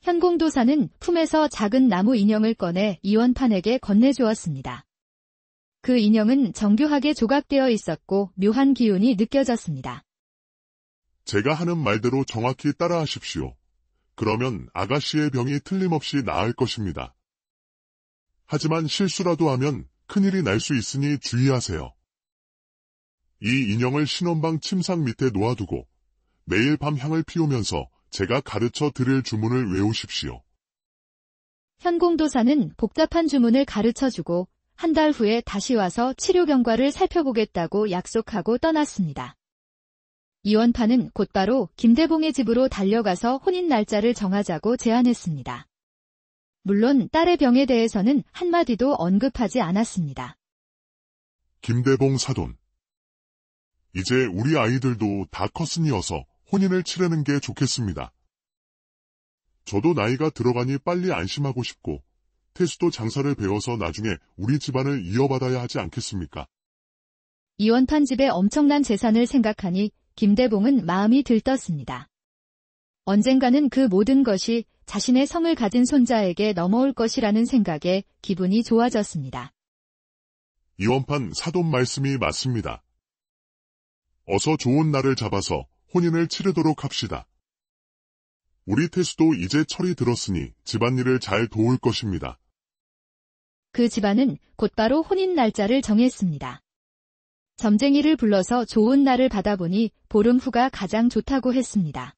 현공도사는 품에서 작은 나무 인형을 꺼내 이원판에게 건네주었습니다. 그 인형은 정교하게 조각되어 있었고 묘한 기운이 느껴졌습니다. 제가 하는 말대로 정확히 따라하십시오. 그러면 아가씨의 병이 틀림없이 나을 것입니다. 하지만 실수라도 하면 큰일이 날 수 있으니 주의하세요. 이 인형을 신혼방 침상 밑에 놓아두고 매일 밤 향을 피우면서 제가 가르쳐 드릴 주문을 외우십시오. 현공도사는 복잡한 주문을 가르쳐주고 한 달 후에 다시 와서 치료 경과를 살펴보겠다고 약속하고 떠났습니다. 이원파는 곧바로 김대봉의 집으로 달려가서 혼인 날짜를 정하자고 제안했습니다. 물론 딸의 병에 대해서는 한마디도 언급하지 않았습니다. 김대봉 사돈. 이제 우리 아이들도 다 컸으니어서 혼인을 치르는 게 좋겠습니다. 저도 나이가 들어가니 빨리 안심하고 싶고 태수도 장사를 배워서 나중에 우리 집안을 이어받아야 하지 않겠습니까? 이원판 집의 엄청난 재산을 생각하니 김대봉은 마음이 들떴습니다. 언젠가는 그 모든 것이 자신의 성을 가진 손자에게 넘어올 것이라는 생각에 기분이 좋아졌습니다. 이원판 사돈 말씀이 맞습니다. 어서 좋은 날을 잡아서 혼인을 치르도록 합시다. 우리 태수도 이제 철이 들었으니 집안일을 잘 도울 것입니다. 그 집안은 곧바로 혼인 날짜를 정했습니다. 점쟁이를 불러서 좋은 날을 받아보니 보름 후가 가장 좋다고 했습니다.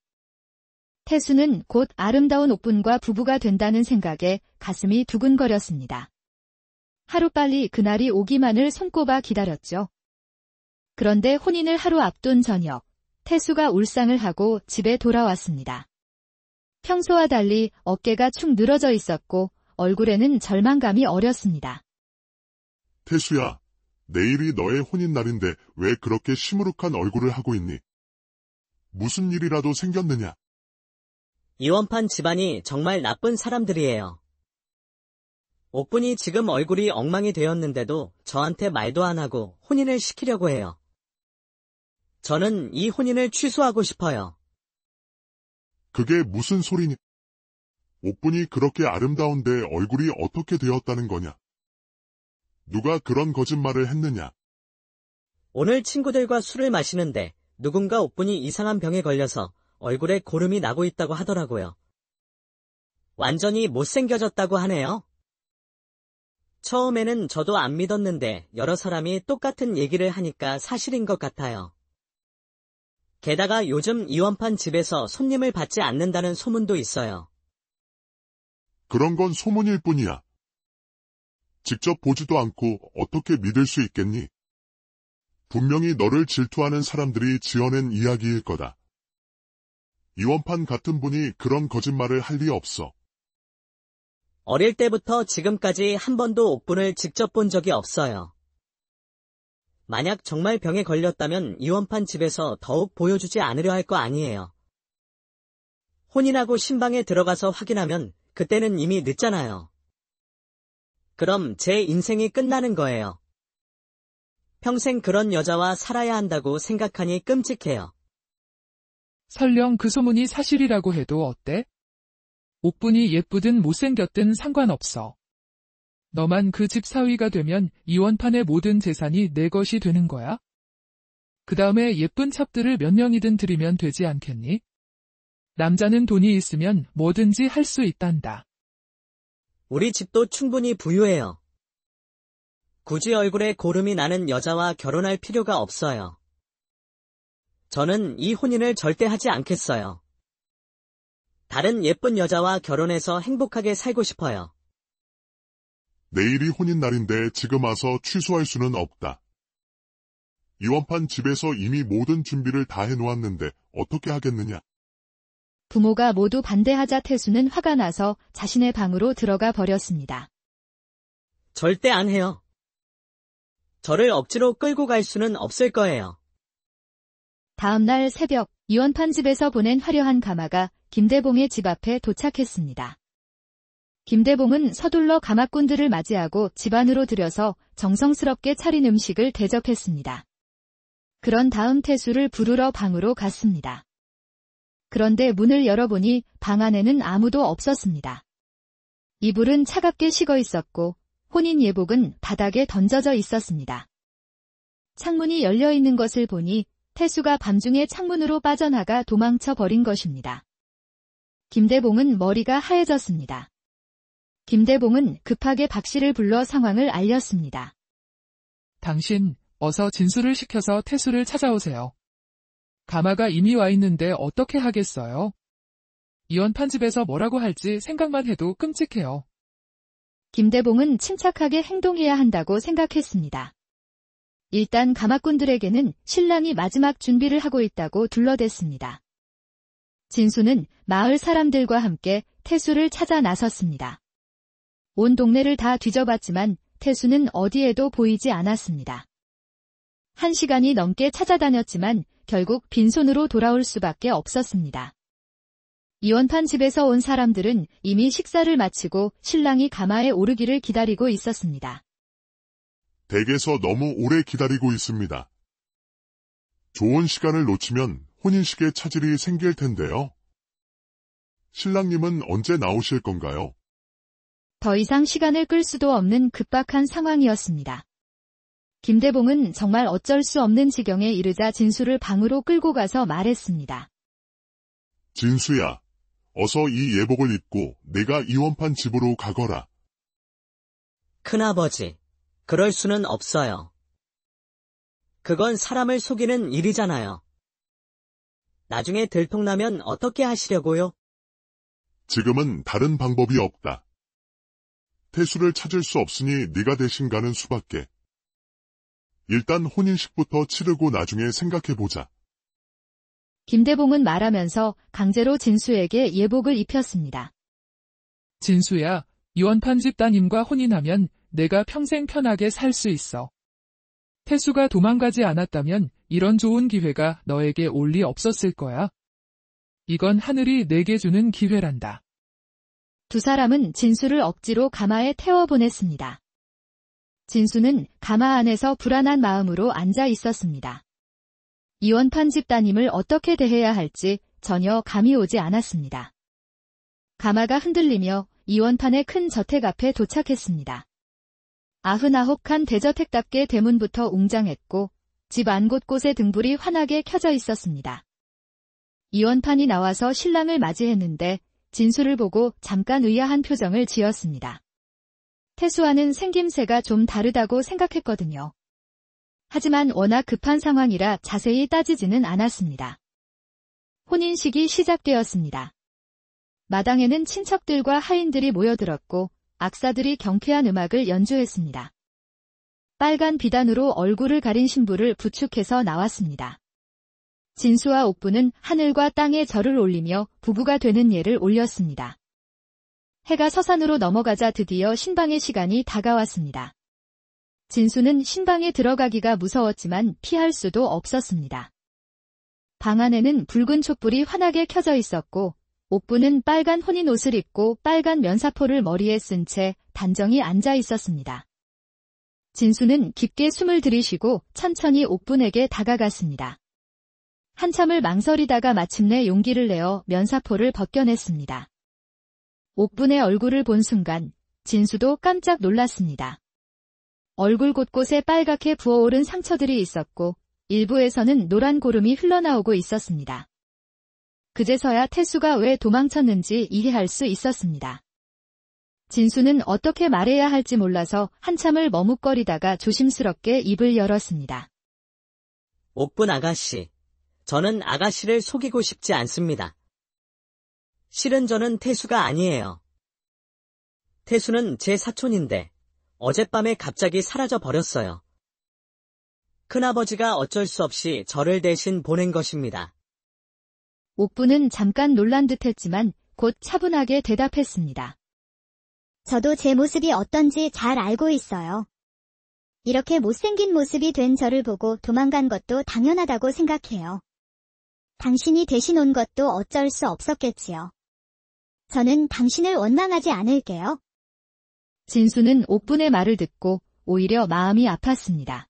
태수는 곧 아름다운 옥분과 부부가 된다는 생각에 가슴이 두근거렸습니다. 하루빨리 그날이 오기만을 손꼽아 기다렸죠. 그런데 혼인을 하루 앞둔 저녁, 태수가 울상을 하고 집에 돌아왔습니다. 평소와 달리 어깨가 축 늘어져 있었고 얼굴에는 절망감이 어렸습니다. 태수야, 내일이 너의 혼인 날인데 왜 그렇게 시무룩한 얼굴을 하고 있니? 무슨 일이라도 생겼느냐? 이원판 집안이 정말 나쁜 사람들이에요. 옥분이 지금 얼굴이 엉망이 되었는데도 저한테 말도 안 하고 혼인을 시키려고 해요. 저는 이 혼인을 취소하고 싶어요. 그게 무슨 소리니? 옥분이 그렇게 아름다운데 얼굴이 어떻게 되었다는 거냐? 누가 그런 거짓말을 했느냐? 오늘 친구들과 술을 마시는데 누군가 옥분이 이상한 병에 걸려서 얼굴에 고름이 나고 있다고 하더라고요. 완전히 못생겨졌다고 하네요. 처음에는 저도 안 믿었는데 여러 사람이 똑같은 얘기를 하니까 사실인 것 같아요. 게다가 요즘 이원판 집에서 손님을 받지 않는다는 소문도 있어요. 그런 건 소문일 뿐이야. 직접 보지도 않고 어떻게 믿을 수 있겠니? 분명히 너를 질투하는 사람들이 지어낸 이야기일 거다. 이원판 같은 분이 그런 거짓말을 할 리 없어. 어릴 때부터 지금까지 한 번도 옥분을 직접 본 적이 없어요. 만약 정말 병에 걸렸다면 이원판 집에서 더욱 보여주지 않으려 할 거 아니에요. 혼인하고 신방에 들어가서 확인하면 그때는 이미 늦잖아요. 그럼 제 인생이 끝나는 거예요. 평생 그런 여자와 살아야 한다고 생각하니 끔찍해요. 설령 그 소문이 사실이라고 해도 어때? 옥분이 예쁘든 못생겼든 상관없어. 너만 그 집 사위가 되면 이원판의 모든 재산이 내 것이 되는 거야? 그 다음에 예쁜 첩들을 몇 명이든 들이면 되지 않겠니? 남자는 돈이 있으면 뭐든지 할 수 있단다. 우리 집도 충분히 부유해요. 굳이 얼굴에 고름이 나는 여자와 결혼할 필요가 없어요. 저는 이 혼인을 절대 하지 않겠어요. 다른 예쁜 여자와 결혼해서 행복하게 살고 싶어요. 내일이 혼인 날인데 지금 와서 취소할 수는 없다. 이원판 집에서 이미 모든 준비를 다 해놓았는데 어떻게 하겠느냐? 부모가 모두 반대하자 태수는 화가 나서 자신의 방으로 들어가 버렸습니다. 절대 안 해요. 저를 억지로 끌고 갈 수는 없을 거예요. 다음 날 새벽 이원판 집에서 보낸 화려한 가마가 김대봉의 집 앞에 도착했습니다. 김대봉은 서둘러 가마꾼들을 맞이하고 집 안으로 들여서 정성스럽게 차린 음식을 대접했습니다. 그런 다음 태수를 부르러 방으로 갔습니다. 그런데 문을 열어보니 방 안에는 아무도 없었습니다. 이불은 차갑게 식어 있었고 혼인 예복은 바닥에 던져져 있었습니다. 창문이 열려 있는 것을 보니 태수가 밤중에 창문으로 빠져나가 도망쳐 버린 것입니다. 김대봉은 머리가 하얘졌습니다. 김대봉은 급하게 박 씨를 불러 상황을 알렸습니다. 당신, 어서 진수를 시켜서 태수를 찾아오세요. 가마가 이미 와 있는데 어떻게 하겠어요? 이원판 집에서 뭐라고 할지 생각만 해도 끔찍해요. 김대봉은 침착하게 행동해야 한다고 생각했습니다. 일단 가마꾼들에게는 신랑이 마지막 준비를 하고 있다고 둘러댔습니다. 진수는 마을 사람들과 함께 태수를 찾아 나섰습니다. 온 동네를 다 뒤져봤지만 태수는 어디에도 보이지 않았습니다. 1시간이 넘게 찾아다녔지만 결국 빈손으로 돌아올 수밖에 없었습니다. 이원판 집에서 온 사람들은 이미 식사를 마치고 신랑이 가마에 오르기를 기다리고 있었습니다. 댁에서 너무 오래 기다리고 있습니다. 좋은 시간을 놓치면 혼인식에 차질이 생길 텐데요. 신랑님은 언제 나오실 건가요? 더 이상 시간을 끌 수도 없는 급박한 상황이었습니다. 김대봉은 정말 어쩔 수 없는 지경에 이르자 진수를 방으로 끌고 가서 말했습니다. 진수야, 어서 이 예복을 입고 내가 이원판 집으로 가거라. 큰아버지, 그럴 수는 없어요. 그건 사람을 속이는 일이잖아요. 나중에 들통나면 어떻게 하시려고요? 지금은 다른 방법이 없다. 태수를 찾을 수 없으니 네가 대신 가는 수밖에. 일단 혼인식부터 치르고 나중에 생각해보자. 김대봉은 말하면서 강제로 진수에게 예복을 입혔습니다. 진수야, 이원판 집 따님과 혼인하면 내가 평생 편하게 살 수 있어. 태수가 도망가지 않았다면 이런 좋은 기회가 너에게 올 리 없었을 거야. 이건 하늘이 내게 주는 기회란다. 두 사람은 진수를 억지로 가마에 태워보냈습니다. 진수는 가마 안에서 불안한 마음으로 앉아 있었습니다. 이원판 집 따님을 어떻게 대해야 할지 전혀 감이 오지 않았습니다. 가마가 흔들리며 이원판의 큰 저택 앞에 도착했습니다. 99칸 대저택답게 대문부터 웅장했고 집 안 곳곳에 등불이 환하게 켜져 있었습니다. 이원판이 나와서 신랑을 맞이했는데 진수를 보고 잠깐 의아한 표정을 지었습니다. 태수와는 생김새가 좀 다르다고 생각했거든요. 하지만 워낙 급한 상황이라 자세히 따지지는 않았습니다. 혼인식이 시작되었습니다. 마당에는 친척들과 하인들이 모여들었고 악사들이 경쾌한 음악을 연주했습니다. 빨간 비단으로 얼굴을 가린 신부를 부축해서 나왔습니다. 진수와 옥부는 하늘과 땅에 절을 올리며 부부가 되는 예를 올렸습니다. 해가 서산으로 넘어가자 드디어 신방의 시간이 다가왔습니다. 진수는 신방에 들어가기가 무서웠지만 피할 수도 없었습니다. 방 안에는 붉은 촛불이 환하게 켜져 있었고 옥부는 빨간 혼인 옷을 입고 빨간 면사포를 머리에 쓴 채 단정히 앉아 있었습니다. 진수는 깊게 숨을 들이쉬고 천천히 옥분에게 다가갔습니다. 한참을 망설이다가 마침내 용기를 내어 면사포를 벗겨냈습니다. 옥분의 얼굴을 본 순간 진수도 깜짝 놀랐습니다. 얼굴 곳곳에 빨갛게 부어오른 상처들이 있었고 일부에서는 노란 고름이 흘러나오고 있었습니다. 그제서야 태수가 왜 도망쳤는지 이해할 수 있었습니다. 진수는 어떻게 말해야 할지 몰라서 한참을 머뭇거리다가 조심스럽게 입을 열었습니다. 옥분 아가씨, 저는 아가씨를 속이고 싶지 않습니다. 실은 저는 태수가 아니에요. 태수는 제 사촌인데 어젯밤에 갑자기 사라져 버렸어요. 큰아버지가 어쩔 수 없이 저를 대신 보낸 것입니다. 옥부는 잠깐 놀란 듯했지만 곧 차분하게 대답했습니다. 저도 제 모습이 어떤지 잘 알고 있어요. 이렇게 못생긴 모습이 된 저를 보고 도망간 것도 당연하다고 생각해요. 당신이 대신 온 것도 어쩔 수 없었겠지요. 저는 당신을 원망하지 않을게요. 진수는 옥분의 말을 듣고 오히려 마음이 아팠습니다.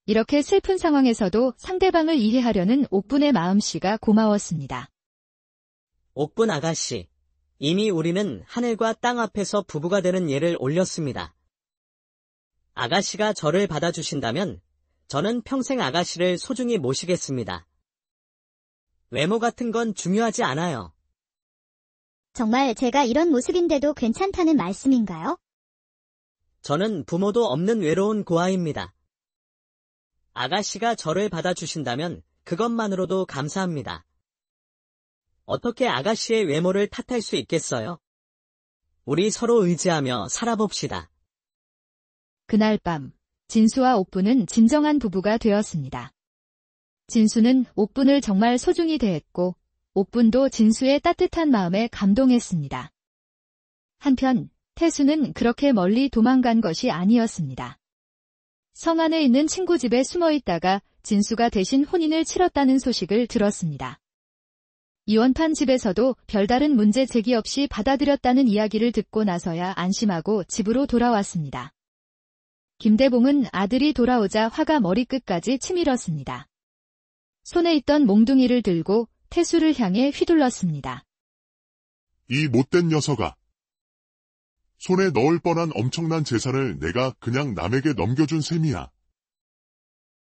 이렇게 슬픈 상황에서도 상대방을 이해하려는 옥분의 마음씨가 고마웠습니다. 옥분 아가씨, 이미 우리는 하늘과 땅 앞에서 부부가 되는 예를 올렸습니다. 아가씨가 저를 받아주신다면 저는 평생 아가씨를 소중히 모시겠습니다. 외모 같은 건 중요하지 않아요. 정말 제가 이런 모습인데도 괜찮다는 말씀인가요? 저는 부모도 없는 외로운 고아입니다. 아가씨가 저를 받아주신다면 그것만으로도 감사합니다. 어떻게 아가씨의 외모를 탓할 수 있겠어요? 우리 서로 의지하며 살아봅시다. 그날 밤, 진수와 옥분은 진정한 부부가 되었습니다. 진수는 옥분을 정말 소중히 대했고, 옥분도 진수의 따뜻한 마음에 감동했습니다. 한편, 태수는 그렇게 멀리 도망간 것이 아니었습니다. 성 안에 있는 친구 집에 숨어 있다가 진수가 대신 혼인을 치렀다는 소식을 들었습니다. 이원판 집에서도 별다른 문제 제기 없이 받아들였다는 이야기를 듣고 나서야 안심하고 집으로 돌아왔습니다. 김대봉은 아들이 돌아오자 화가 머리끝까지 치밀었습니다. 손에 있던 몽둥이를 들고 태수를 향해 휘둘렀습니다. 이 못된 녀석아. 손에 넣을 뻔한 엄청난 재산을 내가 그냥 남에게 넘겨준 셈이야.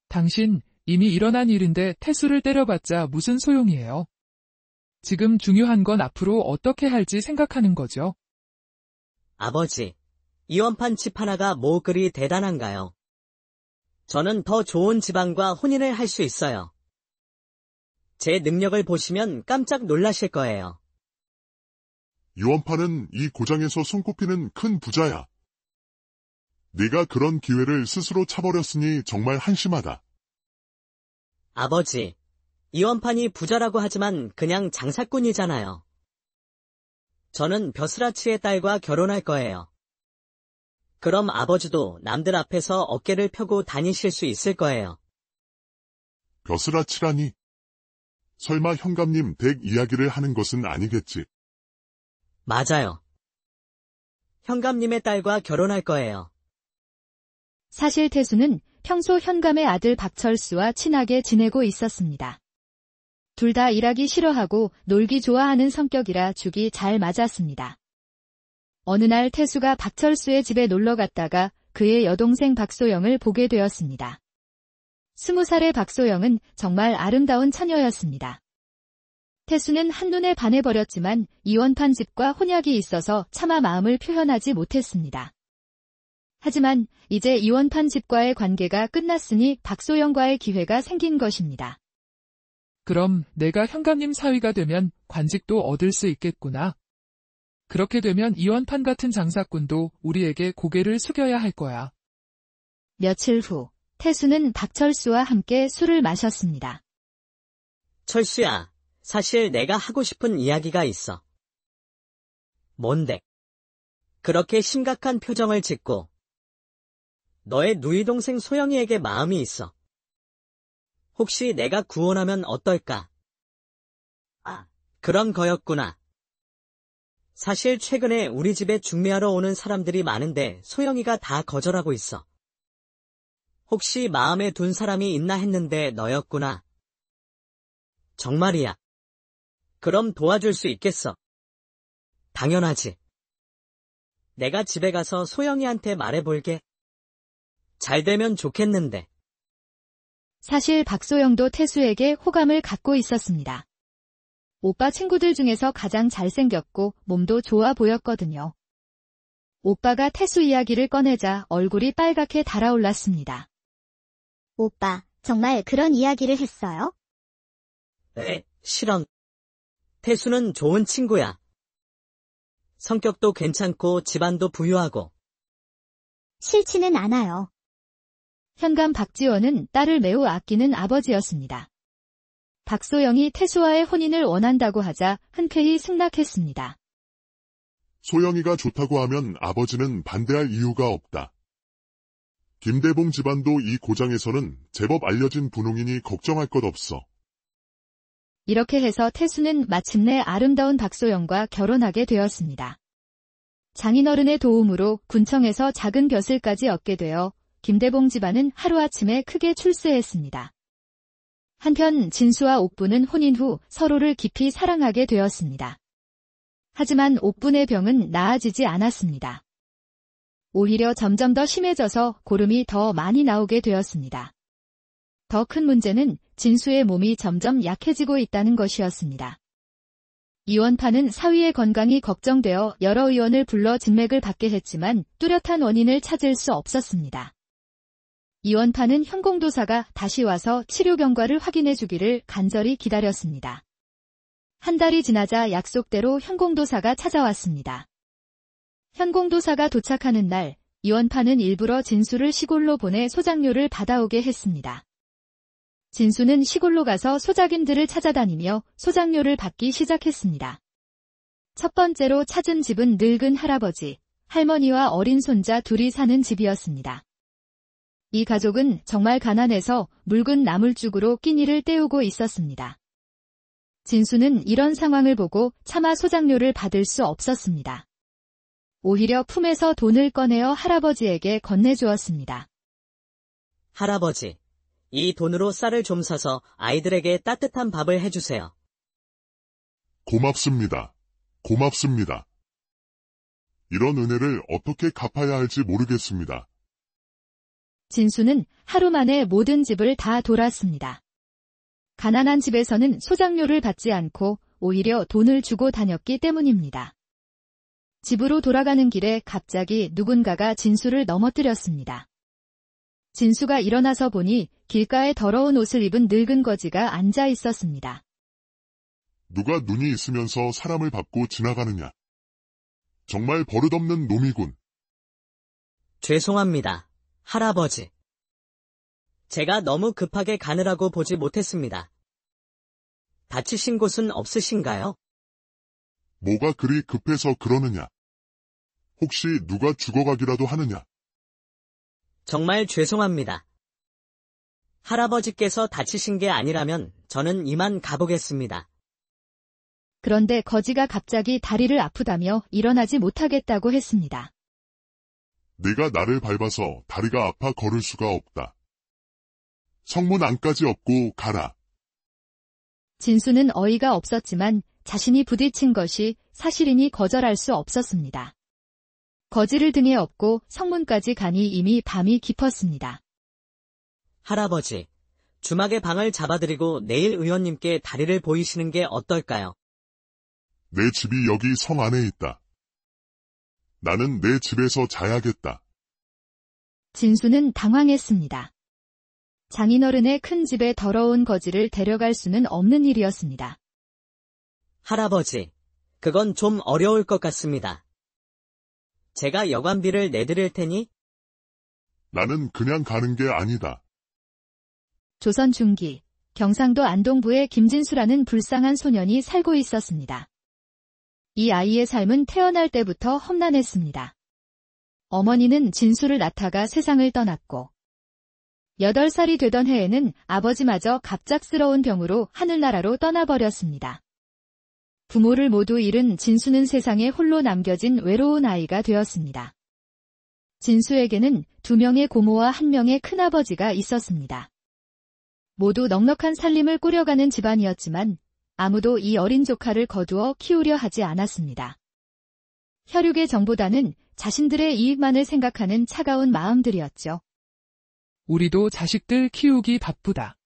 당신 이미 일어난 일인데 태수를 때려봤자 무슨 소용이에요. 지금 중요한 건 앞으로 어떻게 할지 생각하는 거죠. 아버지, 이원판 집 하나가 뭐 그리 대단한가요? 저는 더 좋은 집안과 혼인을 할 수 있어요. 제 능력을 보시면 깜짝 놀라실 거예요. 유원파는 이 고장에서 손꼽히는 큰 부자야. 네가 그런 기회를 스스로 차버렸으니 정말 한심하다. 아버지, 이원판이 부자라고 하지만 그냥 장사꾼이잖아요. 저는 벼슬아치의 딸과 결혼할 거예요. 그럼 아버지도 남들 앞에서 어깨를 펴고 다니실 수 있을 거예요. 벼슬아치라니. 설마 현감님 댁 이야기를 하는 것은 아니겠지. 맞아요. 현감님의 딸과 결혼할 거예요. 사실 태수는 평소 현감의 아들 박철수와 친하게 지내고 있었습니다. 둘 다 일하기 싫어하고 놀기 좋아하는 성격이라 죽이 잘 맞았습니다. 어느 날 태수가 박철수의 집에 놀러 갔다가 그의 여동생 박소영을 보게 되었습니다. 20살의 박소영은 정말 아름다운 처녀였습니다. 태수는 한눈에 반해버렸지만 이원판 집과 혼약이 있어서 차마 마음을 표현하지 못했습니다. 하지만 이제 이원판 집과의 관계가 끝났으니 박소영과의 기회가 생긴 것입니다. 그럼 내가 현감님 사위가 되면 관직도 얻을 수 있겠구나. 그렇게 되면 이원판 같은 장사꾼도 우리에게 고개를 숙여야 할 거야. 며칠 후, 태수는 박철수와 함께 술을 마셨습니다. 철수야, 사실 내가 하고 싶은 이야기가 있어. 뭔데? 그렇게 심각한 표정을 짓고. 너의 누이 동생 소영이에게 마음이 있어. 혹시 내가 구원하면 어떨까? 아, 그런 거였구나. 사실 최근에 우리 집에 중매하러 오는 사람들이 많은데 소영이가 다 거절하고 있어. 혹시 마음에 둔 사람이 있나 했는데 너였구나. 정말이야. 그럼 도와줄 수 있겠어. 당연하지. 내가 집에 가서 소영이한테 말해볼게. 잘 되면 좋겠는데. 사실 박소영도 태수에게 호감을 갖고 있었습니다. 오빠 친구들 중에서 가장 잘생겼고 몸도 좋아 보였거든요. 오빠가 태수 이야기를 꺼내자 얼굴이 빨갛게 달아올랐습니다. 오빠, 정말 그런 이야기를 했어요? 실언. 태수는 좋은 친구야. 성격도 괜찮고 집안도 부유하고. 싫지는 않아요. 현감 박지원은 딸을 매우 아끼는 아버지였습니다. 박소영이 태수와의 혼인을 원한다고 하자 흔쾌히 승낙했습니다. 소영이가 좋다고 하면 아버지는 반대할 이유가 없다. 김대봉 집안도 이 고장에서는 제법 알려진 분홍이니 걱정할 것 없어. 이렇게 해서 태수는 마침내 아름다운 박소영과 결혼하게 되었습니다. 장인어른의 도움으로 군청에서 작은 벼슬까지 얻게 되어 김대봉 집안은 하루아침에 크게 출세했습니다. 한편 진수와 옥부는 혼인 후 서로를 깊이 사랑하게 되었습니다. 하지만 옥분의 병은 나아지지 않았습니다. 오히려 점점 더 심해져서 고름이 더 많이 나오게 되었습니다. 더 큰 문제는 진수의 몸이 점점 약해지고 있다는 것이었습니다. 이원파는 사위의 건강이 걱정되어 여러 의원을 불러 진맥을 받게 했지만 뚜렷한 원인을 찾을 수 없었습니다. 이원파는 현공도사가 다시 와서 치료 경과를 확인해 주기를 간절히 기다렸습니다. 한 달이 지나자 약속대로 현공도사가 찾아왔습니다. 현공도사가 도착하는 날, 이원파는 일부러 진수를 시골로 보내 소장료를 받아오게 했습니다. 진수는 시골로 가서 소작인들을 찾아다니며 소장료를 받기 시작했습니다. 첫 번째로 찾은 집은 늙은 할아버지, 할머니와 어린 손자 둘이 사는 집이었습니다. 이 가족은 정말 가난해서 묽은 나물죽으로 끼니를 때우고 있었습니다. 진수는 이런 상황을 보고 차마 소장료를 받을 수 없었습니다. 오히려 품에서 돈을 꺼내어 할아버지에게 건네주었습니다. 할아버지, 이 돈으로 쌀을 좀 사서 아이들에게 따뜻한 밥을 해주세요. 고맙습니다. 고맙습니다. 이런 은혜를 어떻게 갚아야 할지 모르겠습니다. 진수는 하루 만에 모든 집을 다 돌았습니다. 가난한 집에서는 소장료를 받지 않고 오히려 돈을 주고 다녔기 때문입니다. 집으로 돌아가는 길에 갑자기 누군가가 진수를 넘어뜨렸습니다. 진수가 일어나서 보니 길가에 더러운 옷을 입은 늙은 거지가 앉아 있었습니다. 누가 눈이 있으면서 사람을 밟고 지나가느냐. 정말 버릇없는 놈이군. 죄송합니다, 할아버지. 제가 너무 급하게 가느라고 보지 못했습니다. 다치신 곳은 없으신가요? 뭐가 그리 급해서 그러느냐. 혹시 누가 죽어가기라도 하느냐. 정말 죄송합니다. 할아버지께서 다치신 게 아니라면 저는 이만 가보겠습니다. 그런데 거지가 갑자기 다리를 아프다며 일어나지 못하겠다고 했습니다. 네가 나를 밟아서 다리가 아파 걸을 수가 없다. 성문 안까지 업고 가라. 진수는 어이가 없었지만 자신이 부딪힌 것이 사실이니 거절할 수 없었습니다. 거지를 등에 업고 성문까지 가니 이미 밤이 깊었습니다. 할아버지, 주막에 방을 잡아드리고 내일 의원님께 다리를 보이시는 게 어떨까요? 내 집이 여기 성 안에 있다. 나는 내 집에서 자야겠다. 진수는 당황했습니다. 장인어른의 큰 집에 더러운 거지를 데려갈 수는 없는 일이었습니다. 할아버지, 그건 좀 어려울 것 같습니다. 제가 여관비를 내드릴 테니 나는 그냥 가는 게 아니다. 조선 중기, 경상도 안동부에 김진수라는 불쌍한 소년이 살고 있었습니다. 이 아이의 삶은 태어날 때부터 험난했습니다. 어머니는 진수를 낳다가 세상을 떠났고 8살이 되던 해에는 아버지마저 갑작스러운 병으로 하늘나라로 떠나버렸습니다. 부모를 모두 잃은 진수는 세상에 홀로 남겨진 외로운 아이가 되었습니다. 진수에게는 2명의 고모와 1명의 큰아버지가 있었습니다. 모두 넉넉한 살림을 꾸려가는 집안이었지만 아무도 이 어린 조카를 거두어 키우려 하지 않았습니다. 혈육의 정보다는 자신들의 이익만을 생각하는 차가운 마음들이었죠. 우리도 자식들 키우기 바쁘다.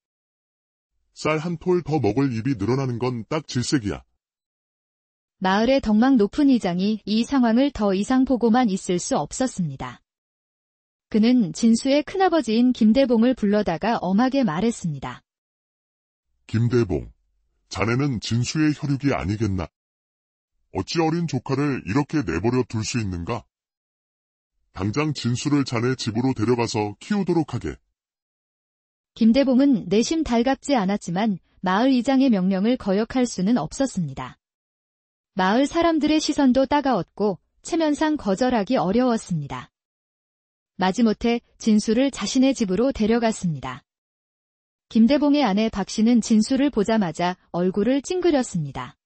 쌀 한 톨 더 먹을 입이 늘어나는 건 딱 질색이야. 마을의 덕망 높은 이장이 이 상황을 더 이상 보고만 있을 수 없었습니다. 그는 진수의 큰아버지인 김대봉을 불러다가 엄하게 말했습니다. 김대봉, 자네는 진수의 혈육이 아니겠나? 어찌 어린 조카를 이렇게 내버려 둘 수 있는가? 당장 진수를 자네 집으로 데려가서 키우도록 하게. 김대봉은 내심 달갑지 않았지만 마을 이장의 명령을 거역할 수는 없었습니다. 마을 사람들의 시선도 따가웠고 체면상 거절하기 어려웠습니다. 마지못해 진수를 자신의 집으로 데려갔습니다. 김대봉의 아내 박씨는 진수를 보자마자 얼굴을 찡그렸습니다.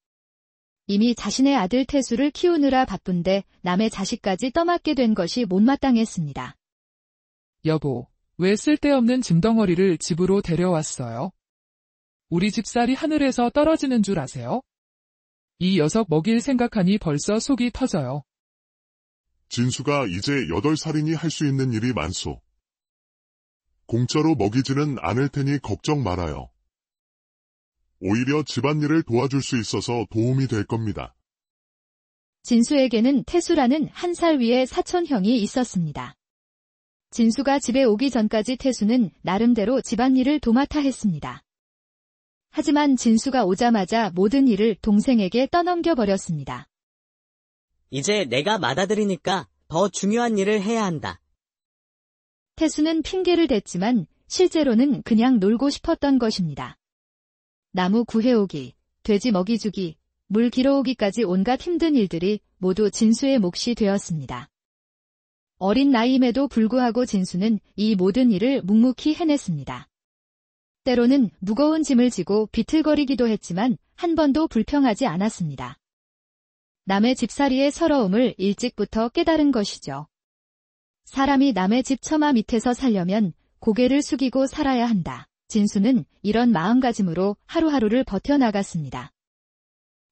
이미 자신의 아들 태수를 키우느라 바쁜데 남의 자식까지 떠맡게 된 것이 못마땅했습니다. 여보, 왜 쓸데없는 짐덩어리를 집으로 데려왔어요? 우리 집살이 하늘에서 떨어지는 줄 아세요? 이 녀석 먹일 생각하니 벌써 속이 터져요. 진수가 이제 8살이니 할 수 있는 일이 많소. 공짜로 먹이지는 않을 테니 걱정 말아요. 오히려 집안일을 도와줄 수 있어서 도움이 될 겁니다. 진수에게는 태수라는 1살 위의 사촌형이 있었습니다. 진수가 집에 오기 전까지 태수는 나름대로 집안일을 도맡아 했습니다. 하지만 진수가 오자마자 모든 일을 동생에게 떠넘겨버렸습니다. 이제 내가 맏아들이니까 더 중요한 일을 해야 한다. 태수는 핑계를 댔지만 실제로는 그냥 놀고 싶었던 것입니다. 나무 구해오기, 돼지 먹이주기, 물 길어오기까지 온갖 힘든 일들이 모두 진수의 몫이 되었습니다. 어린 나이임에도 불구하고 진수는 이 모든 일을 묵묵히 해냈습니다. 때로는 무거운 짐을 지고 비틀거리기도 했지만 한 번도 불평하지 않았습니다. 남의 집살이의 서러움을 일찍부터 깨달은 것이죠. 사람이 남의 집 처마 밑에서 살려면 고개를 숙이고 살아야 한다. 진수는 이런 마음가짐으로 하루하루를 버텨나갔습니다.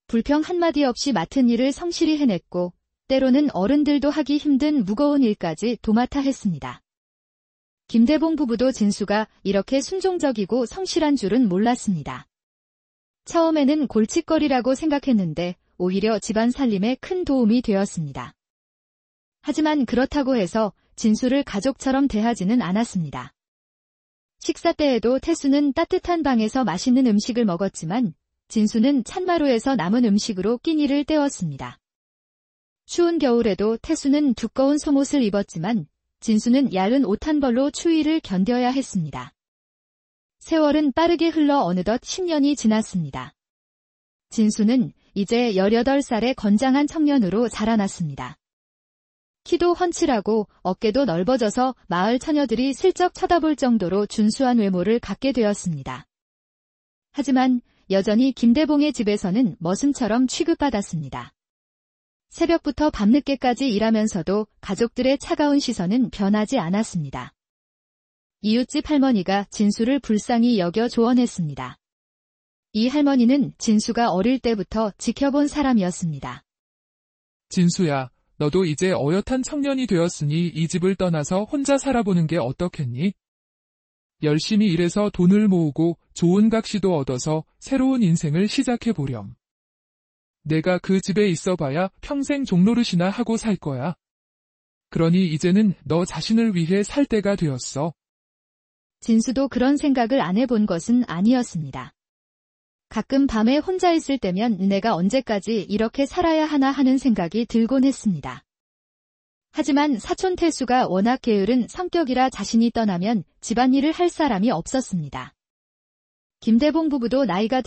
불평 한마디 없이 맡은 일을 성실히 해냈고 때로는 어른들도 하기 힘든 무거운 일까지 도맡아 했습니다. 김대봉 부부도 진수가 이렇게 순종적이고 성실한 줄은 몰랐습니다. 처음에는 골칫거리라고 생각했는데 오히려 집안 살림에 큰 도움이 되었습니다. 하지만 그렇다고 해서 진수를 가족처럼 대하지는 않았습니다. 식사 때에도 태수는 따뜻한 방에서 맛있는 음식을 먹었지만 진수는 찬마루에서 남은 음식으로 끼니를 때웠습니다. 추운 겨울에도 태수는 두꺼운 속옷을 입었지만 진수는 얇은 옷 한 벌로 추위를 견뎌야 했습니다. 세월은 빠르게 흘러 어느덧 10년이 지났습니다. 진수는 이제 18살의 건장한 청년으로 자라났습니다. 키도 훤칠하고 어깨도 넓어져서 마을 처녀들이 슬쩍 쳐다볼 정도로 준수한 외모를 갖게 되었습니다. 하지만 여전히 김대봉의 집에서는 머슴처럼 취급받았습니다. 새벽부터 밤늦게까지 일하면서도 가족들의 차가운 시선은 변하지 않았습니다. 이웃집 할머니가 진수를 불쌍히 여겨 조언했습니다. 이 할머니는 진수가 어릴 때부터 지켜본 사람이었습니다. 진수야, 너도 이제 어엿한 청년이 되었으니 이 집을 떠나서 혼자 살아보는 게 어떻겠니? 열심히 일해서 돈을 모으고 좋은 각시도 얻어서 새로운 인생을 시작해보렴. 내가 그 집에 있어봐야 평생 종노릇이나 하고 살 거야. 그러니 이제는 너 자신을 위해 살 때가 되었어. 진수도 그런 생각을 안 해본 것은 아니었습니다. 가끔 밤에 혼자 있을 때면 내가 언제까지 이렇게 살아야 하나 하는 생각이 들곤 했습니다. 하지만 사촌 태수가 워낙 게으른 성격이라 자신이 떠나면 집안일을 할 사람이 없었습니다. 김대봉 부부도 나이가